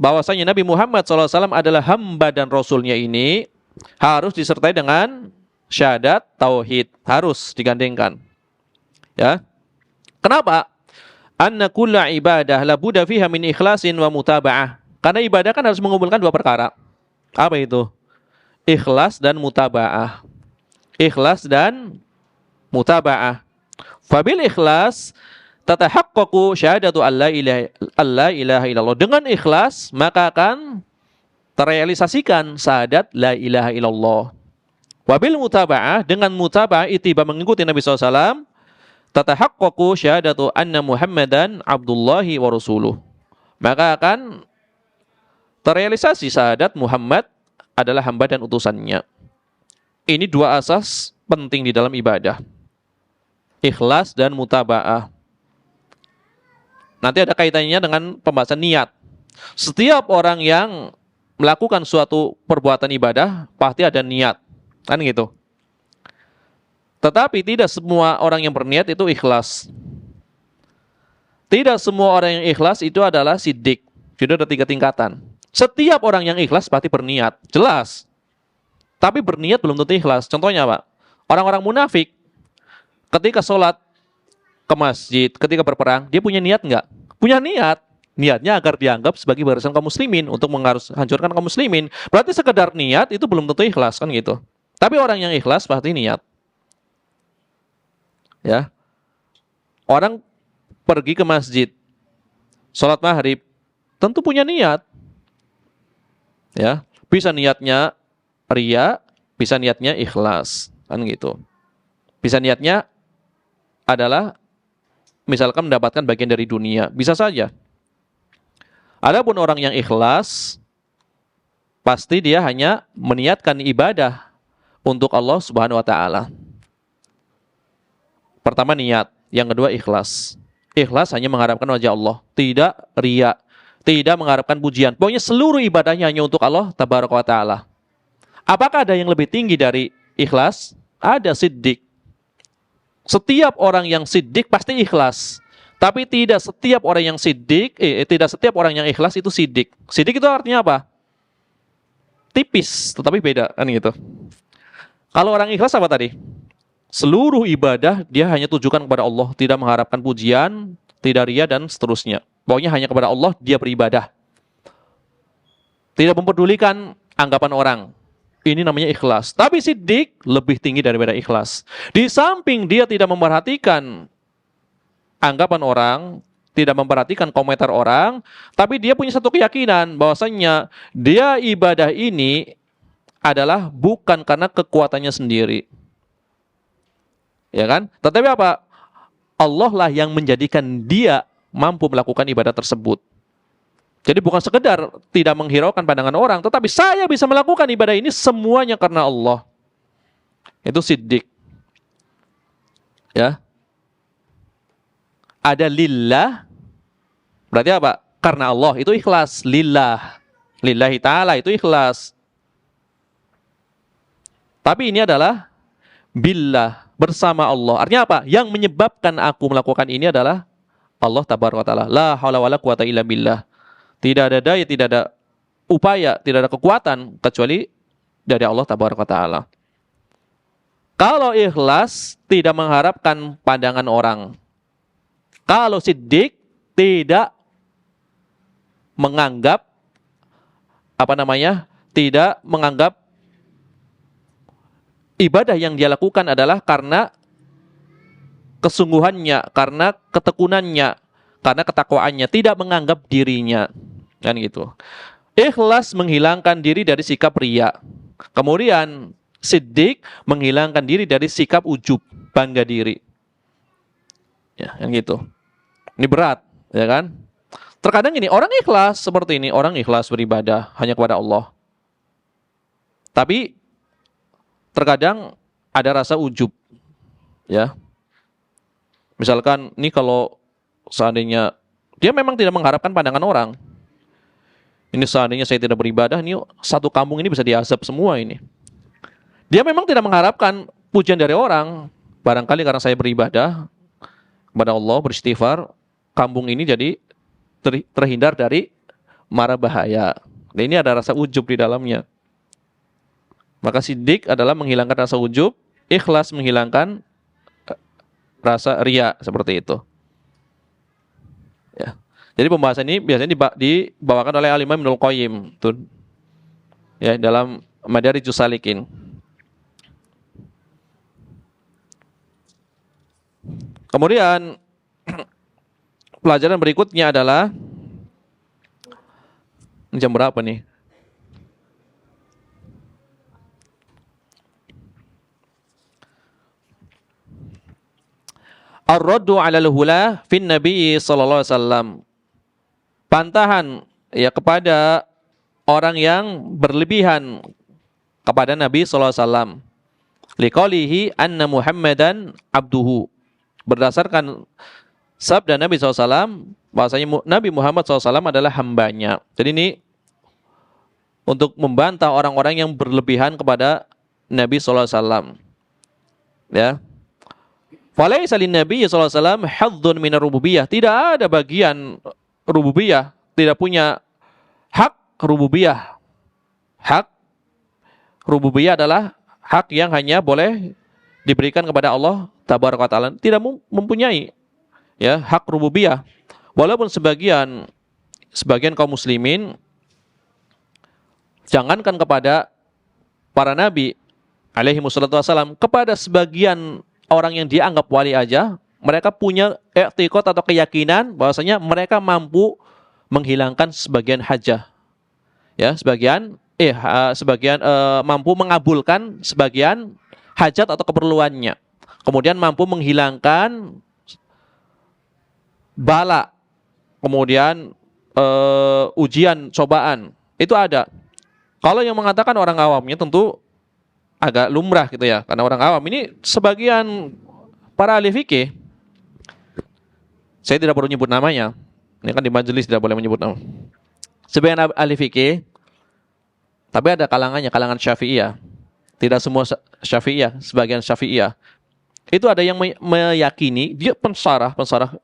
bahwasanya Nabi Muhammad SAW adalah hamba dan rasulnya ini harus disertai dengan syahadat tauhid, harus digandengkan. Ya. Kenapa? Anna kulla ibadah la budda fiha min ikhlasin wa mutaba'ah. Karena ibadah kan harus mengumpulkan dua perkara. Apa itu? Ikhlas dan mutaba'ah. Ikhlas dan mutaba'ah. Fabil ikhlas tatahaqqaqu syahadatu alla ilaha illallah. Dengan ikhlas maka akan terrealisasikan syahadat la ilaha illallah. Wabil mutaba'ah, dengan mutaba'ah ittiba mengikuti Nabi SAW, tatahaqqaqu syahadatu anna Muhammadan Abdullahi wa rasuluh. Maka akan terrealisasi syahadat Muhammad adalah hamba dan utusannya. Ini dua asas penting di dalam ibadah. Ikhlas dan mutaba'ah. Nanti ada kaitannya dengan pembahasan niat. Setiap orang yang melakukan suatu perbuatan ibadah pasti ada niat. Kan gitu. Tetapi tidak semua orang yang berniat itu ikhlas. Tidak semua orang yang ikhlas itu adalah siddiq. Jadi ada 3 tingkatan. Setiap orang yang ikhlas pasti berniat. Jelas. Tapi berniat belum tentu ikhlas. Contohnya apa? Orang-orang munafik ketika sholat ke masjid, ketika berperang, dia punya niat nggak? Punya niat. Niatnya agar dianggap sebagai barisan kaum muslimin untuk menghancurkan kaum muslimin. Berarti sekedar niat itu belum tentu ikhlas kan gitu. Tapi orang yang ikhlas pasti niat. Ya. Orang pergi ke masjid, sholat maghrib, tentu punya niat. Ya, bisa niatnya riya, bisa niatnya ikhlas, kan gitu. Bisa niatnya adalah misalkan mendapatkan bagian dari dunia, bisa saja. Adapun orang yang ikhlas, pasti dia hanya meniatkan ibadah untuk Allah Subhanahu wa taala. Pertama niat, yang kedua ikhlas. Ikhlas hanya mengharapkan wajah Allah, tidak riya, tidak mengharapkan pujian. Pokoknya seluruh ibadahnya hanya untuk Allah Tabaraka wa taala. Apakah ada yang lebih tinggi dari ikhlas? Ada siddiq. Setiap orang yang siddiq pasti ikhlas. Tapi tidak setiap orang yang siddiq, tidak setiap orang yang ikhlas itu siddiq. Siddiq itu artinya apa? Tipis, tetapi beda kan gitu. Kalau orang ikhlas apa tadi? Seluruh ibadah dia hanya tujukan kepada Allah, tidak mengharapkan pujian, tidak riya dan seterusnya. Pokoknya hanya kepada Allah dia beribadah. Tidak mempedulikan anggapan orang. Ini namanya ikhlas. Tapi siddiq lebih tinggi daripada ikhlas. Di samping dia tidak memperhatikan anggapan orang, tidak memperhatikan komentar orang, tapi dia punya satu keyakinan bahwasanya dia ibadah ini adalah bukan karena kekuatannya sendiri. Ya kan? Tetapi apa? Allah lah yang menjadikan dia mampu melakukan ibadah tersebut. Jadi bukan sekedar tidak menghiraukan pandangan orang, tetapi saya bisa melakukan ibadah ini semuanya karena Allah. Itu siddiq. Ya. Ada lillah, berarti apa? Karena Allah, itu ikhlas. Lillah. Lillahi ta'ala, itu ikhlas. Tapi ini adalah billah, bersama Allah. Artinya apa? Yang menyebabkan aku melakukan ini adalah Allah Tabaraka wa taala. La haula wala quwata illa billah. Tidak ada daya, tidak ada upaya, tidak ada kekuatan kecuali dari Allah Tabaraka wa taala. Kalau ikhlas tidak mengharapkan pandangan orang. Kalau siddiq tidak menganggap tidak menganggap ibadah yang dia lakukan adalah karena kesungguhannya, karena ketekunannya, karena ketakwaannya, tidak menganggap dirinya. Kan gitu. Ikhlas menghilangkan diri dari sikap riya. Kemudian siddiq menghilangkan diri dari sikap ujub, bangga diri. Ya, kan gitu. Ini berat, ya kan? Terkadang ini orang ikhlas seperti ini, orang ikhlas beribadah hanya kepada Allah. Tapi terkadang ada rasa ujub, ya. Misalkan ini kalau seandainya dia memang tidak mengharapkan pandangan orang, Ini seandainya saya tidak beribadah, ini satu kampung ini bisa diazab semua ini. Dia memang tidak mengharapkan pujian dari orang. Barangkali karena saya beribadah kepada Allah, beristighfar, kampung ini jadi terhindar dari mara bahaya. Dan ini ada rasa ujub di dalamnya. Maka sidik adalah menghilangkan rasa ujub, ikhlas menghilangkan rasa ria, seperti itu. Ya. Jadi pembahasan ini biasanya dibawakan oleh Al-Imam Ibnul Qayyim tuh. Ya, dalam Madarijus Salikin. Kemudian pelajaran berikutnya adalah jam berapa nih? Ar-raddu 'alal hula fin Nabi sallallahu alaihi wasallam. Bantahan ya kepada orang yang berlebihan kepada Nabi sallallahu alaihi wasallam. Liqaulihi anna Muhammadan abduhu. Berdasarkan sabda Nabi SAW, bahasanya Nabi Muhammad SAW adalah hambanya. Jadi ini untuk membantah orang-orang yang berlebihan kepada Nabi SAW. Ya. Falaisa lin-nabi sallallahu alaihi wasallam hadzun minar rububiyah. Tidak ada bagian rububiyah, tidak punya hak rububiyah. Hak rububiyah adalah hak yang hanya boleh diberikan kepada Allah tabaraka wa taala. Tidak mempunyai ya hak rububiyah. Walaupun sebagian kaum muslimin, jangankan kepada para nabi alaihi wassalatu wassalam, kepada sebagian orang yang dianggap wali aja, mereka punya i'tiqad atau keyakinan bahwasanya mereka mampu menghilangkan sebagian hajah. Ya, sebagian mampu mengabulkan sebagian hajat atau keperluannya. Kemudian mampu menghilangkan bala, kemudian ujian, cobaan. Itu ada. Kalau yang mengatakan orang awamnya tentu agak lumrah gitu ya, karena orang awam ini sebagian para ahli fikih, saya tidak perlu nyebut namanya, ini kan di majelis tidak boleh menyebut nama. Sebagian ahli fikih, tapi ada kalangannya, kalangan Syafi'iyah, tidak semua Syafi'iyah, sebagian Syafi'iyah, itu ada yang meyakini, dia pensarah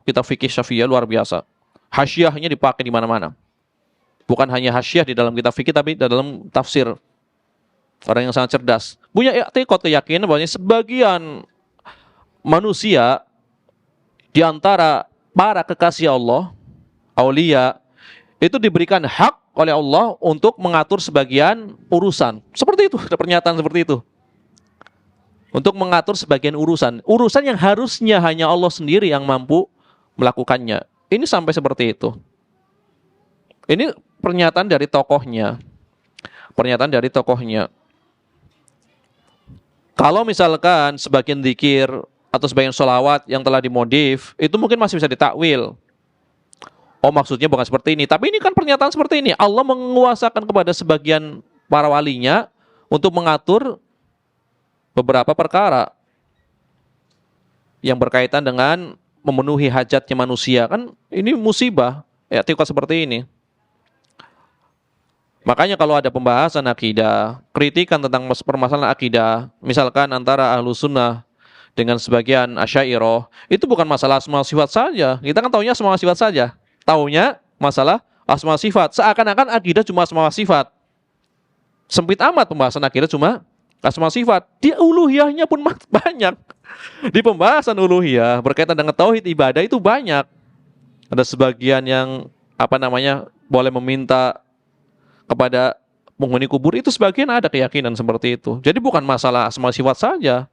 kitab fikih Syafi'iyah luar biasa, hasyiahnya dipakai di mana-mana, bukan hanya hasyiah di dalam kitab fikih, tapi di dalam tafsir. Orang yang sangat cerdas, punya i'tiqad, keyakinan bahwa sebagian manusia di antara para kekasih Allah, aulia, itu diberikan hak oleh Allah untuk mengatur sebagian urusan. Seperti itu, ada pernyataan seperti itu. Untuk mengatur sebagian urusan yang harusnya hanya Allah sendiri yang mampu melakukannya. Ini sampai seperti itu. Ini pernyataan dari tokohnya. Kalau misalkan sebagian zikir atau sebagian sholawat yang telah dimodif, itu mungkin masih bisa ditakwil. Oh, maksudnya bukan seperti ini. Tapi ini kan pernyataan seperti ini. Allah menguasakan kepada sebagian para walinya untuk mengatur beberapa perkara yang berkaitan dengan memenuhi hajatnya manusia. Kan ini musibah, i'tiqad seperti ini. Makanya kalau ada pembahasan akidah, kritikan tentang permasalahan akidah, misalkan antara ahlu sunnah dengan sebagian asy'ariyah, itu bukan masalah asma sifat saja. Kita kan taunya asma sifat saja. Taunya masalah asma sifat. Seakan-akan akidah cuma asma sifat. Sempit amat pembahasan akidah cuma asma sifat. Di uluhiyahnya pun banyak. Di pembahasan uluhiyah berkaitan dengan tauhid ibadah itu banyak. Ada sebagian yang boleh meminta kepada penghuni kubur, itu sebagian ada keyakinan seperti itu. Jadi bukan masalah asma sifat saja.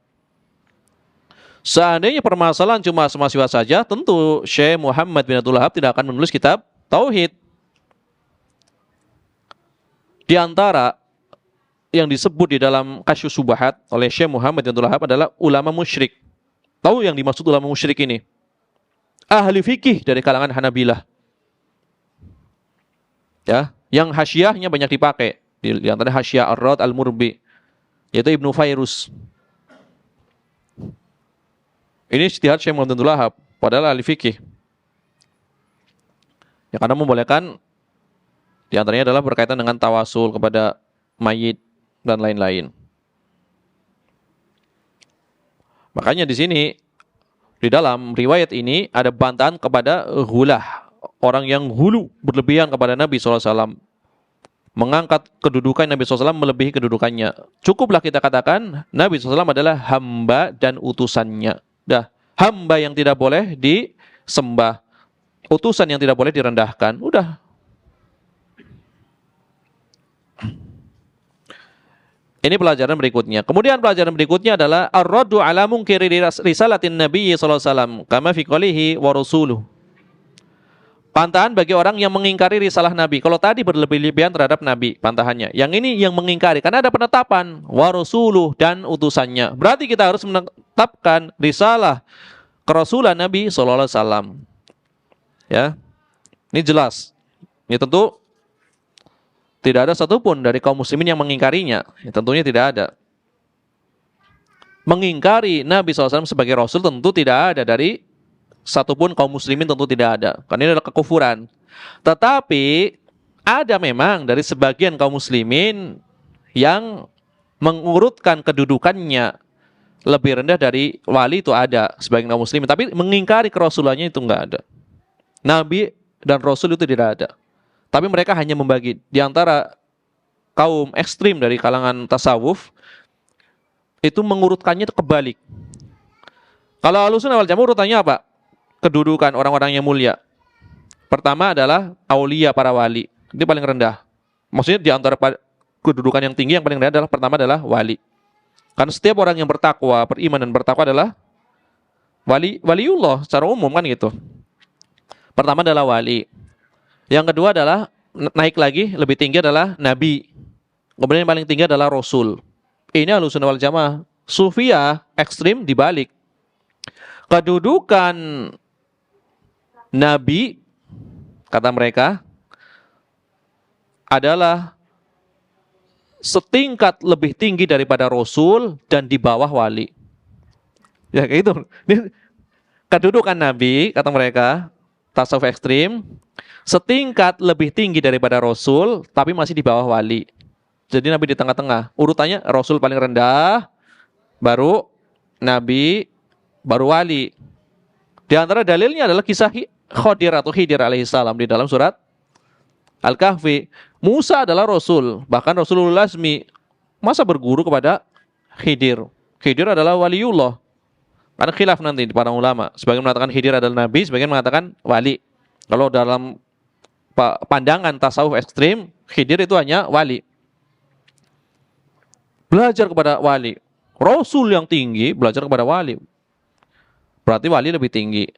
Seandainya permasalahan cuma asma sifat saja, tentu Syekh Muhammad bin Abdul Wahab tidak akan menulis kitab tauhid. Di antara yang disebut di dalam Kasyfus Syubhat oleh Syekh Muhammad bin Abdul Wahab adalah ulama musyrik. Tahu yang dimaksud ulama musyrik ini? Ahli fikih dari kalangan Hanabilah. Ya, yang hasyiahnya banyak dipakai, di antara hasyiah Ar-Rad Al-Murbi, yaitu Ibnu Fairuz. Ini ijtihad Syekh Muhammad bin Abdul Wahab, padahal ahli fikih. Ya, karena membolehkan Di antaranya adalah berkaitan dengan tawasul kepada mayit dan lain-lain. Makanya di sini di dalam riwayat ini ada bantahan kepada ghulah, orang yang hulu berlebihan kepada Nabi SAW, mengangkat kedudukan Nabi SAW melebihi kedudukannya. Cukuplah kita katakan Nabi SAW adalah hamba dan utusannya. Dah, hamba yang tidak boleh disembah, utusan yang tidak boleh direndahkan. Udah. Ini pelajaran berikutnya. Kemudian pelajaran berikutnya adalah ar-raddu ala munkiri risalatin Nabi sallallahu alaihi wasallam kama fi qalihi wa rasuluh. Pantahan bagi orang yang mengingkari risalah Nabi. Kalau tadi berlebih-lebihan terhadap Nabi, pantahannya. Yang ini yang mengingkari karena ada penetapan wa rasuluh dan utusannya. Berarti kita harus menetapkan risalah kerasulan Nabi sallallahu alaihi wasallam. Ya. Ini jelas. Ini tentu tidak ada satupun dari kaum muslimin yang mengingkarinya. Ya, tentunya tidak ada. Mengingkari Nabi SAW sebagai Rasul tentu tidak ada dari satupun kaum muslimin, tentu tidak ada. Karena ini adalah kekufuran. Tetapi ada memang dari sebagian kaum muslimin yang mengurutkan kedudukannya lebih rendah dari wali, itu ada sebagian kaum muslimin. Tapi mengingkari kerasulannya itu enggak ada. Nabi dan Rasul itu tidak ada. Tapi mereka hanya membagi di antara kaum ekstrim dari kalangan tasawuf itu mengurutkannya itu kebalik. Kalau Ahlussunnah wal Jamaah urutannya apa? Kedudukan orang-orang yang mulia. Pertama adalah aulia, para wali. Itu paling rendah. Maksudnya di antara kedudukan yang tinggi yang paling rendah adalah pertama adalah wali. Karena setiap orang yang bertakwa, beriman dan bertakwa adalah waliullah secara umum kan gitu. Pertama adalah wali. Yang kedua adalah naik lagi lebih tinggi adalah nabi. Kemudian yang paling tinggi adalah rasul. Ini Ahlussunnah wal Jamaah. Sufiyah ekstrim dibalik. Kedudukan nabi kata mereka adalah setingkat lebih tinggi daripada rasul dan di bawah wali. Ya kayak gitu. Ini kedudukan nabi kata mereka tasawuf ekstrim setingkat lebih tinggi daripada Rasul, tapi masih di bawah wali. Jadi Nabi di tengah-tengah. Urutannya Rasul paling rendah, baru Nabi, baru wali. Di antara dalilnya adalah kisah Khidir atau Khidir alaihissalam di dalam surat Al-Kahfi. Musa adalah Rasul, bahkan Rasulullah Azmi. Masa berguru kepada Khidir? Khidir adalah waliullah. Karena khilaf nanti di para ulama. Sebagian mengatakan Khidir adalah Nabi, sebagian mengatakan wali. Kalau dalam pandangan tasawuf ekstrim, Khidir itu hanya wali. Belajar kepada wali. Rasul yang tinggi belajar kepada wali. Berarti wali lebih tinggi.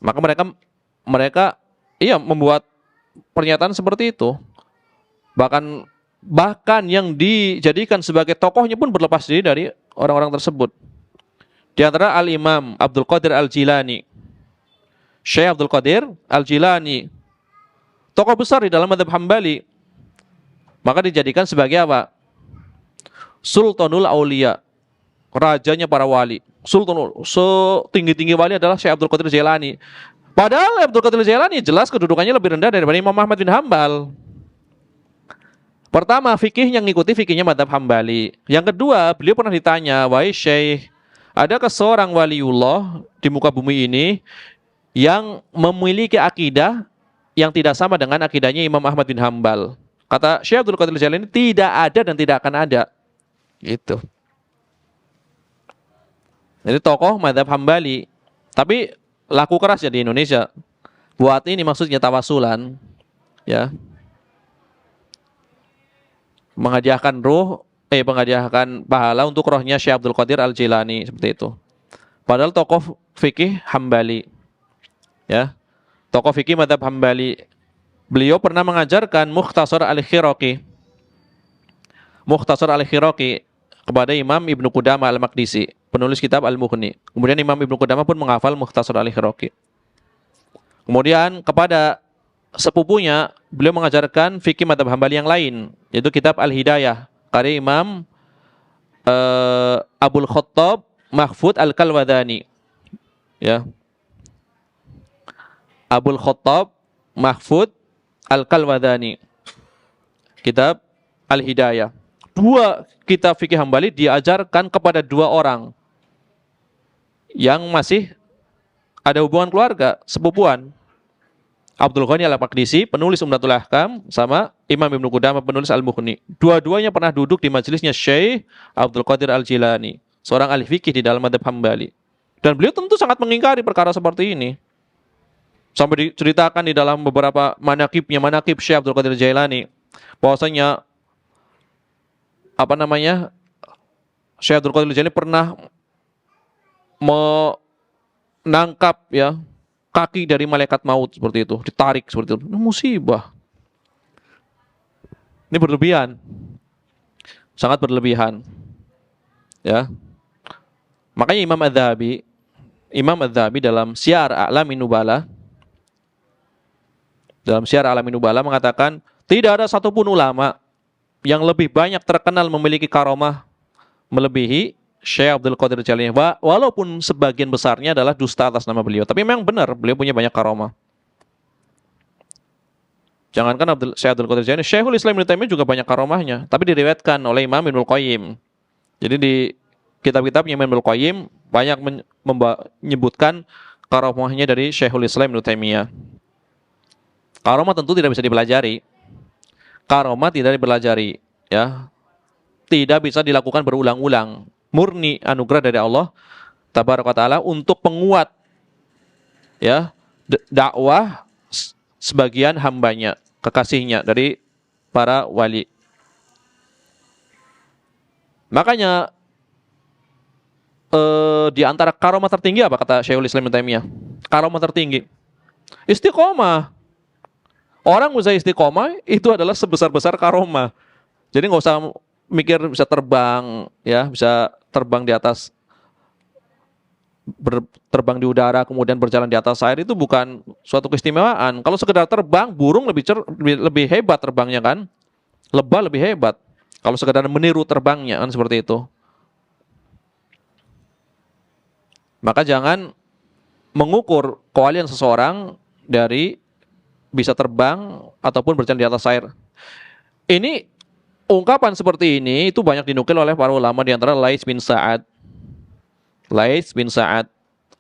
Maka mereka membuat pernyataan seperti itu. Bahkan yang dijadikan sebagai tokohnya pun berlepas diri dari orang-orang tersebut. Di antara Al-Imam Abdul Qadir Al-Jilani, Syekh Abdul Qadir Al-Jilani, tokoh besar di dalam mazhab Hambali, maka dijadikan sebagai apa? Sultanul Aulia, rajanya para wali. Sultanul, setinggi-tinggi wali adalah Syekh Abdul Qadir Jilani. Padahal Abdul Qadir Jilani jelas kedudukannya lebih rendah daripada Imam Ahmad bin Hambal. Pertama, fikih yang ngikuti fikihnya mazhab Hambali. Yang kedua, beliau pernah ditanya, wahai Syekh, adakah seorang waliullah di muka bumi ini yang memiliki akidah yang tidak sama dengan akidahnya Imam Ahmad bin Hambal? Kata Syekh Abdul Qadir Jilani, tidak ada dan tidak akan ada. Gitu. Jadi tokoh mazhab Hambali. Tapi laku keras ya di Indonesia. Buat ini maksudnya tawasulan. Ya. Menghadiahkan menghadiahkan pahala untuk rohnya Syekh Abdul Qadir Al-Jilani. Seperti itu. Padahal tokoh fikih Hambali. Ya. Tokoh fikih mazhab Hambali. Beliau pernah mengajarkan Mukhtasar Al-Khiraqi. Mukhtasar Al-Khiraqi kepada Imam Ibnu Qudamah Al-Maqdisi, penulis kitab Al-Mughni. Kemudian Imam Ibnu Qudamah pun menghafal Mukhtasar Al-Khiraqi. Kemudian kepada sepupunya, beliau mengajarkan fikih mazhab Hambali yang lain, yaitu kitab Al-Hidayah karya Imam Abul Khattab Mahfud Al-Kalwadani. Ya. Abul Khattab Mahfud Al-Kalwadani, kitab Al-Hidayah. Dua kitab fikih Hambali diajarkan kepada dua orang yang masih ada hubungan keluarga, sepupuan. Abdul Ghani Al-Maqdisi, penulis Umdatul Ahkam, sama Imam Ibnu Qudamah, penulis Al-Mughni. Dua-duanya pernah duduk di majelisnya Syekh Abdul Qadir Al-Jilani, seorang ahli fikih di dalam mazhab Hambali. Dan beliau tentu sangat mengingkari perkara seperti ini. Sampai diceritakan di dalam beberapa manaqib Syekh Abdul Qadir Jailani, bahwasanya Syekh Abdul Qadir Jailani pernah menangkap ya kaki dari malaikat maut seperti itu, ditarik seperti itu. Ini musibah. Ini berlebihan. Sangat berlebihan. Ya. Makanya Imam Adz-Dzahabi dalam Syiar A'lamin Nubala mengatakan tidak ada satupun ulama yang lebih banyak terkenal memiliki karomah melebihi Syekh Abdul Qadir Jailani, walaupun sebagian besarnya adalah dusta atas nama beliau. Tapi memang benar beliau punya banyak karomah. Jangankan Syekh Abdul Qadir Jailani, Syekhul Islam Ibnu Taimiyah juga banyak karomahnya, tapi diriwayatkan oleh Imam Ibnul Qayyim. Jadi di kitab-kitabnya Imam Ibnul Qayyim banyak menyebutkan karomahnya dari Syekhul Islam Ibnu Taimiyah. Karomah tentu tidak bisa dipelajari. Ya. Tidak bisa dilakukan berulang-ulang. Murni anugerah dari Allah Tabaraka Ta'ala untuk penguat ya dakwah sebagian hambanya, kekasihnya dari para wali. Makanya di antara karomah tertinggi apa kata Syekhul Islam Ibnu Taimiyah? Karomah tertinggi istiqomah. Orang bisa istiqomah itu adalah sebesar-besar karomah. Jadi nggak usah mikir bisa terbang, ya bisa terbang di atas, terbang di udara kemudian berjalan di atas air, itu bukan suatu keistimewaan. Kalau sekedar terbang, burung lebih hebat terbangnya kan, lebah lebih hebat. Kalau sekedar meniru terbangnya kan seperti itu. Maka jangan mengukur kewalian seseorang dari bisa terbang ataupun berjalan di atas air. Ini ungkapan seperti ini itu banyak dinukil oleh para ulama, di antara Lais bin Sa'ad,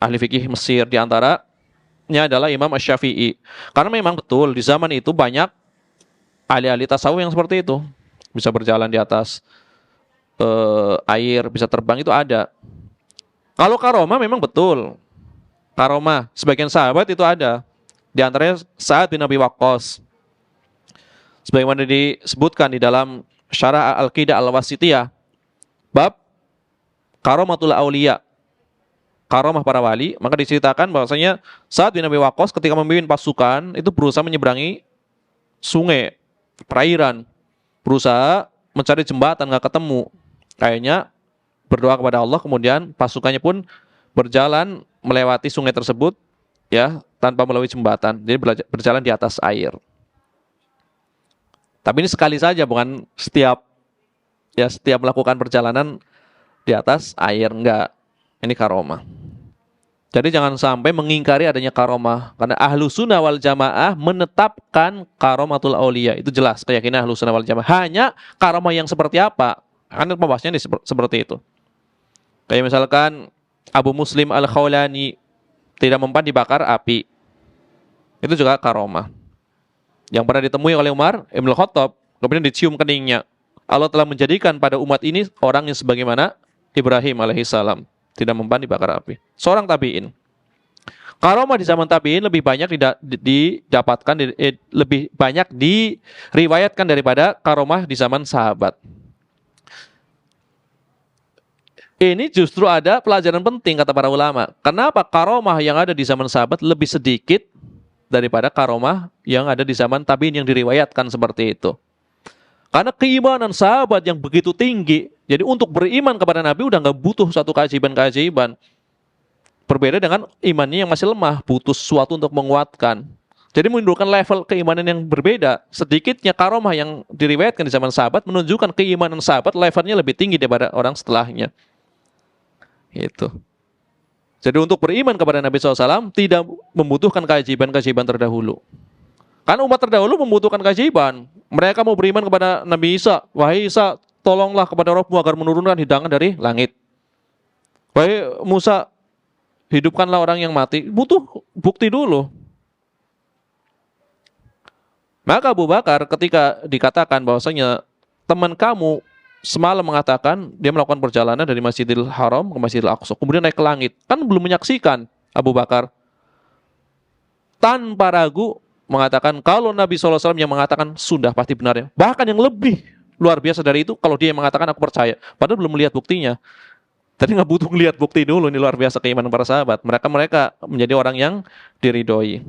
ahli fikih Mesir, di antaranya adalah Imam Asy-Syafi'i. Karena memang betul di zaman itu banyak ahli-ahli tasawuf yang seperti itu, bisa berjalan di atas air, bisa terbang, itu ada. Kalau karomah memang betul, karomah sebagian sahabat itu ada, di antaranya Sa'ad bin Abi Waqqas, sebagaimana disebutkan di dalam Syarah Al-Qidah Al-Wasithiyah, bab karomatul auliya, karomah para wali, maka diceritakan bahwasanya Sa'ad bin Abi Waqqas ketika memimpin pasukan itu berusaha menyeberangi sungai, perairan, berusaha mencari jembatan, nggak ketemu. Akhirnya berdoa kepada Allah, kemudian pasukannya pun berjalan melewati sungai tersebut ya tanpa melalui jembatan, jadi berjalan di atas air. Tapi ini sekali saja, bukan setiap melakukan perjalanan di atas air, enggak. Ini karomah. Jadi jangan sampai mengingkari adanya karomah, karena ahlu sunnah wal jamaah menetapkan karomatul aulia. Itu jelas keyakinan ahlu sunnah wal jamaah. Hanya karomah yang seperti apa? Karena pembahasannya seperti itu. Kayak misalkan Abu Muslim Al-Khawlani tidak mempan dibakar api. Itu juga karomah. Yang pernah ditemui oleh Umar Ibn Khattab, kemudian dicium keningnya. Allah telah menjadikan pada umat ini orang yang sebagaimana Ibrahim alaihissalam, tidak mempan dibakar api. Seorang tabi'in. Karomah di zaman tabi'in lebih banyak lebih banyak diriwayatkan daripada karomah di zaman sahabat. Ini justru ada pelajaran penting kata para ulama. Kenapa karomah yang ada di zaman sahabat lebih sedikit daripada karomah yang ada di zaman tabi'in yang diriwayatkan seperti itu? Karena keimanan sahabat yang begitu tinggi, jadi untuk beriman kepada Nabi udah nggak butuh satu keajaiban. Berbeda dengan imannya yang masih lemah, butuh sesuatu untuk menguatkan. Jadi menimbulkan level keimanan yang berbeda. Sedikitnya karomah yang diriwayatkan di zaman sahabat menunjukkan keimanan sahabat levelnya lebih tinggi daripada orang setelahnya. Itu. Jadi untuk beriman kepada Nabi SAW tidak membutuhkan keajaiban-keajaiban terdahulu. Karena umat terdahulu membutuhkan keajaiban. Mereka mau beriman kepada Nabi Isa. Wahai Isa, tolonglah kepada Rabbmu agar menurunkan hidangan dari langit. Wahai Musa, hidupkanlah orang yang mati. Butuh bukti dulu. Maka Abu Bakar ketika dikatakan bahwasanya teman kamu semalam mengatakan dia melakukan perjalanan dari Masjidil Haram ke Masjidil Aqsa, kemudian naik ke langit. Kan belum menyaksikan. Abu Bakar tanpa ragu mengatakan kalau Nabi SAW yang mengatakan sudah pasti benar ya. Bahkan yang lebih luar biasa dari itu kalau dia yang mengatakan aku percaya. Padahal belum melihat buktinya. Tadi nggak butuh melihat bukti dulu. Ini luar biasa keimanan para sahabat. Mereka menjadi orang yang diridhoi.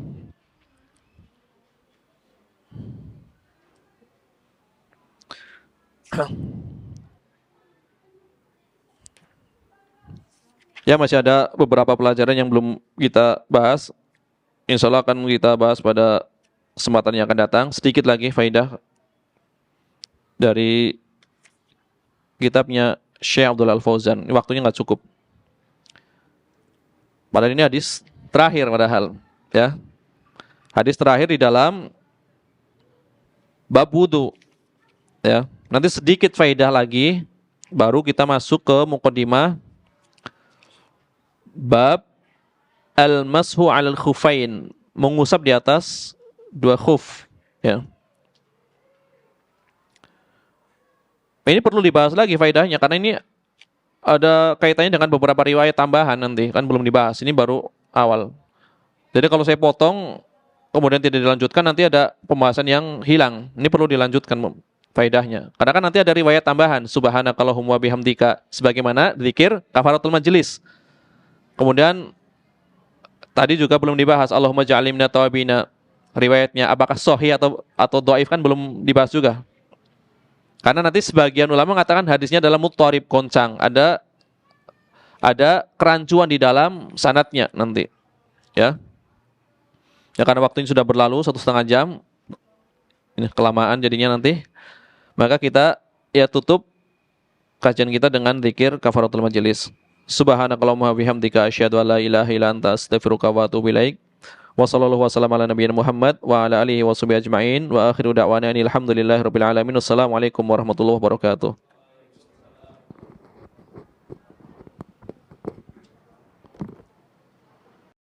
Ya, masih ada beberapa pelajaran yang belum kita bahas. Insya Allah akan kita bahas pada kesempatan yang akan datang. Sedikit lagi faidah dari kitabnya Syekh Abdul Al-Fauzan. Ini waktunya nggak cukup. Padahal ini hadis terakhir padahal. Ya. Hadis terakhir di dalam bab wudu. Ya. Nanti sedikit faidah lagi. Baru kita masuk ke muqaddimah bab al-mashu 'alal khufain, mengusap di atas dua khuf, ya. Ini perlu dibahas lagi faedahnya karena ini ada kaitannya dengan beberapa riwayat tambahan nanti, kan belum dibahas. Ini baru awal. Jadi kalau saya potong kemudian tidak dilanjutkan nanti ada pembahasan yang hilang. Ini perlu dilanjutkan faedahnya. Karena kan nanti ada riwayat tambahan, subhanakallahumma bihamdika, sebagaimana zikir kafaratul majelis. Kemudian tadi juga belum dibahas Allahumma ja'alni minat tawabina. Riwayatnya apakah sahih atau dhaif kan belum dibahas juga. Karena nanti sebagian ulama mengatakan hadisnya adalah muttarib, goncang, ada kerancuan di dalam sanadnya nanti. Ya. Ya karena waktunya sudah berlalu 1,5 jam. Ini kelamaan jadinya nanti. Maka kita ya tutup kajian kita dengan zikir kafaratul majelis. Subhanakallahumma bihamdika asyhadu an la ilaha illa anta astaghfiruka wa atubu ilaik. Wa sallallahu wasallam ala nabiyina Muhammad wa ala alihi wa sahbihi ajma'in wa akhiru da'wana alhamdulillahirabbil alamin. Wassalamualaikum warahmatullahi wabarakatuh.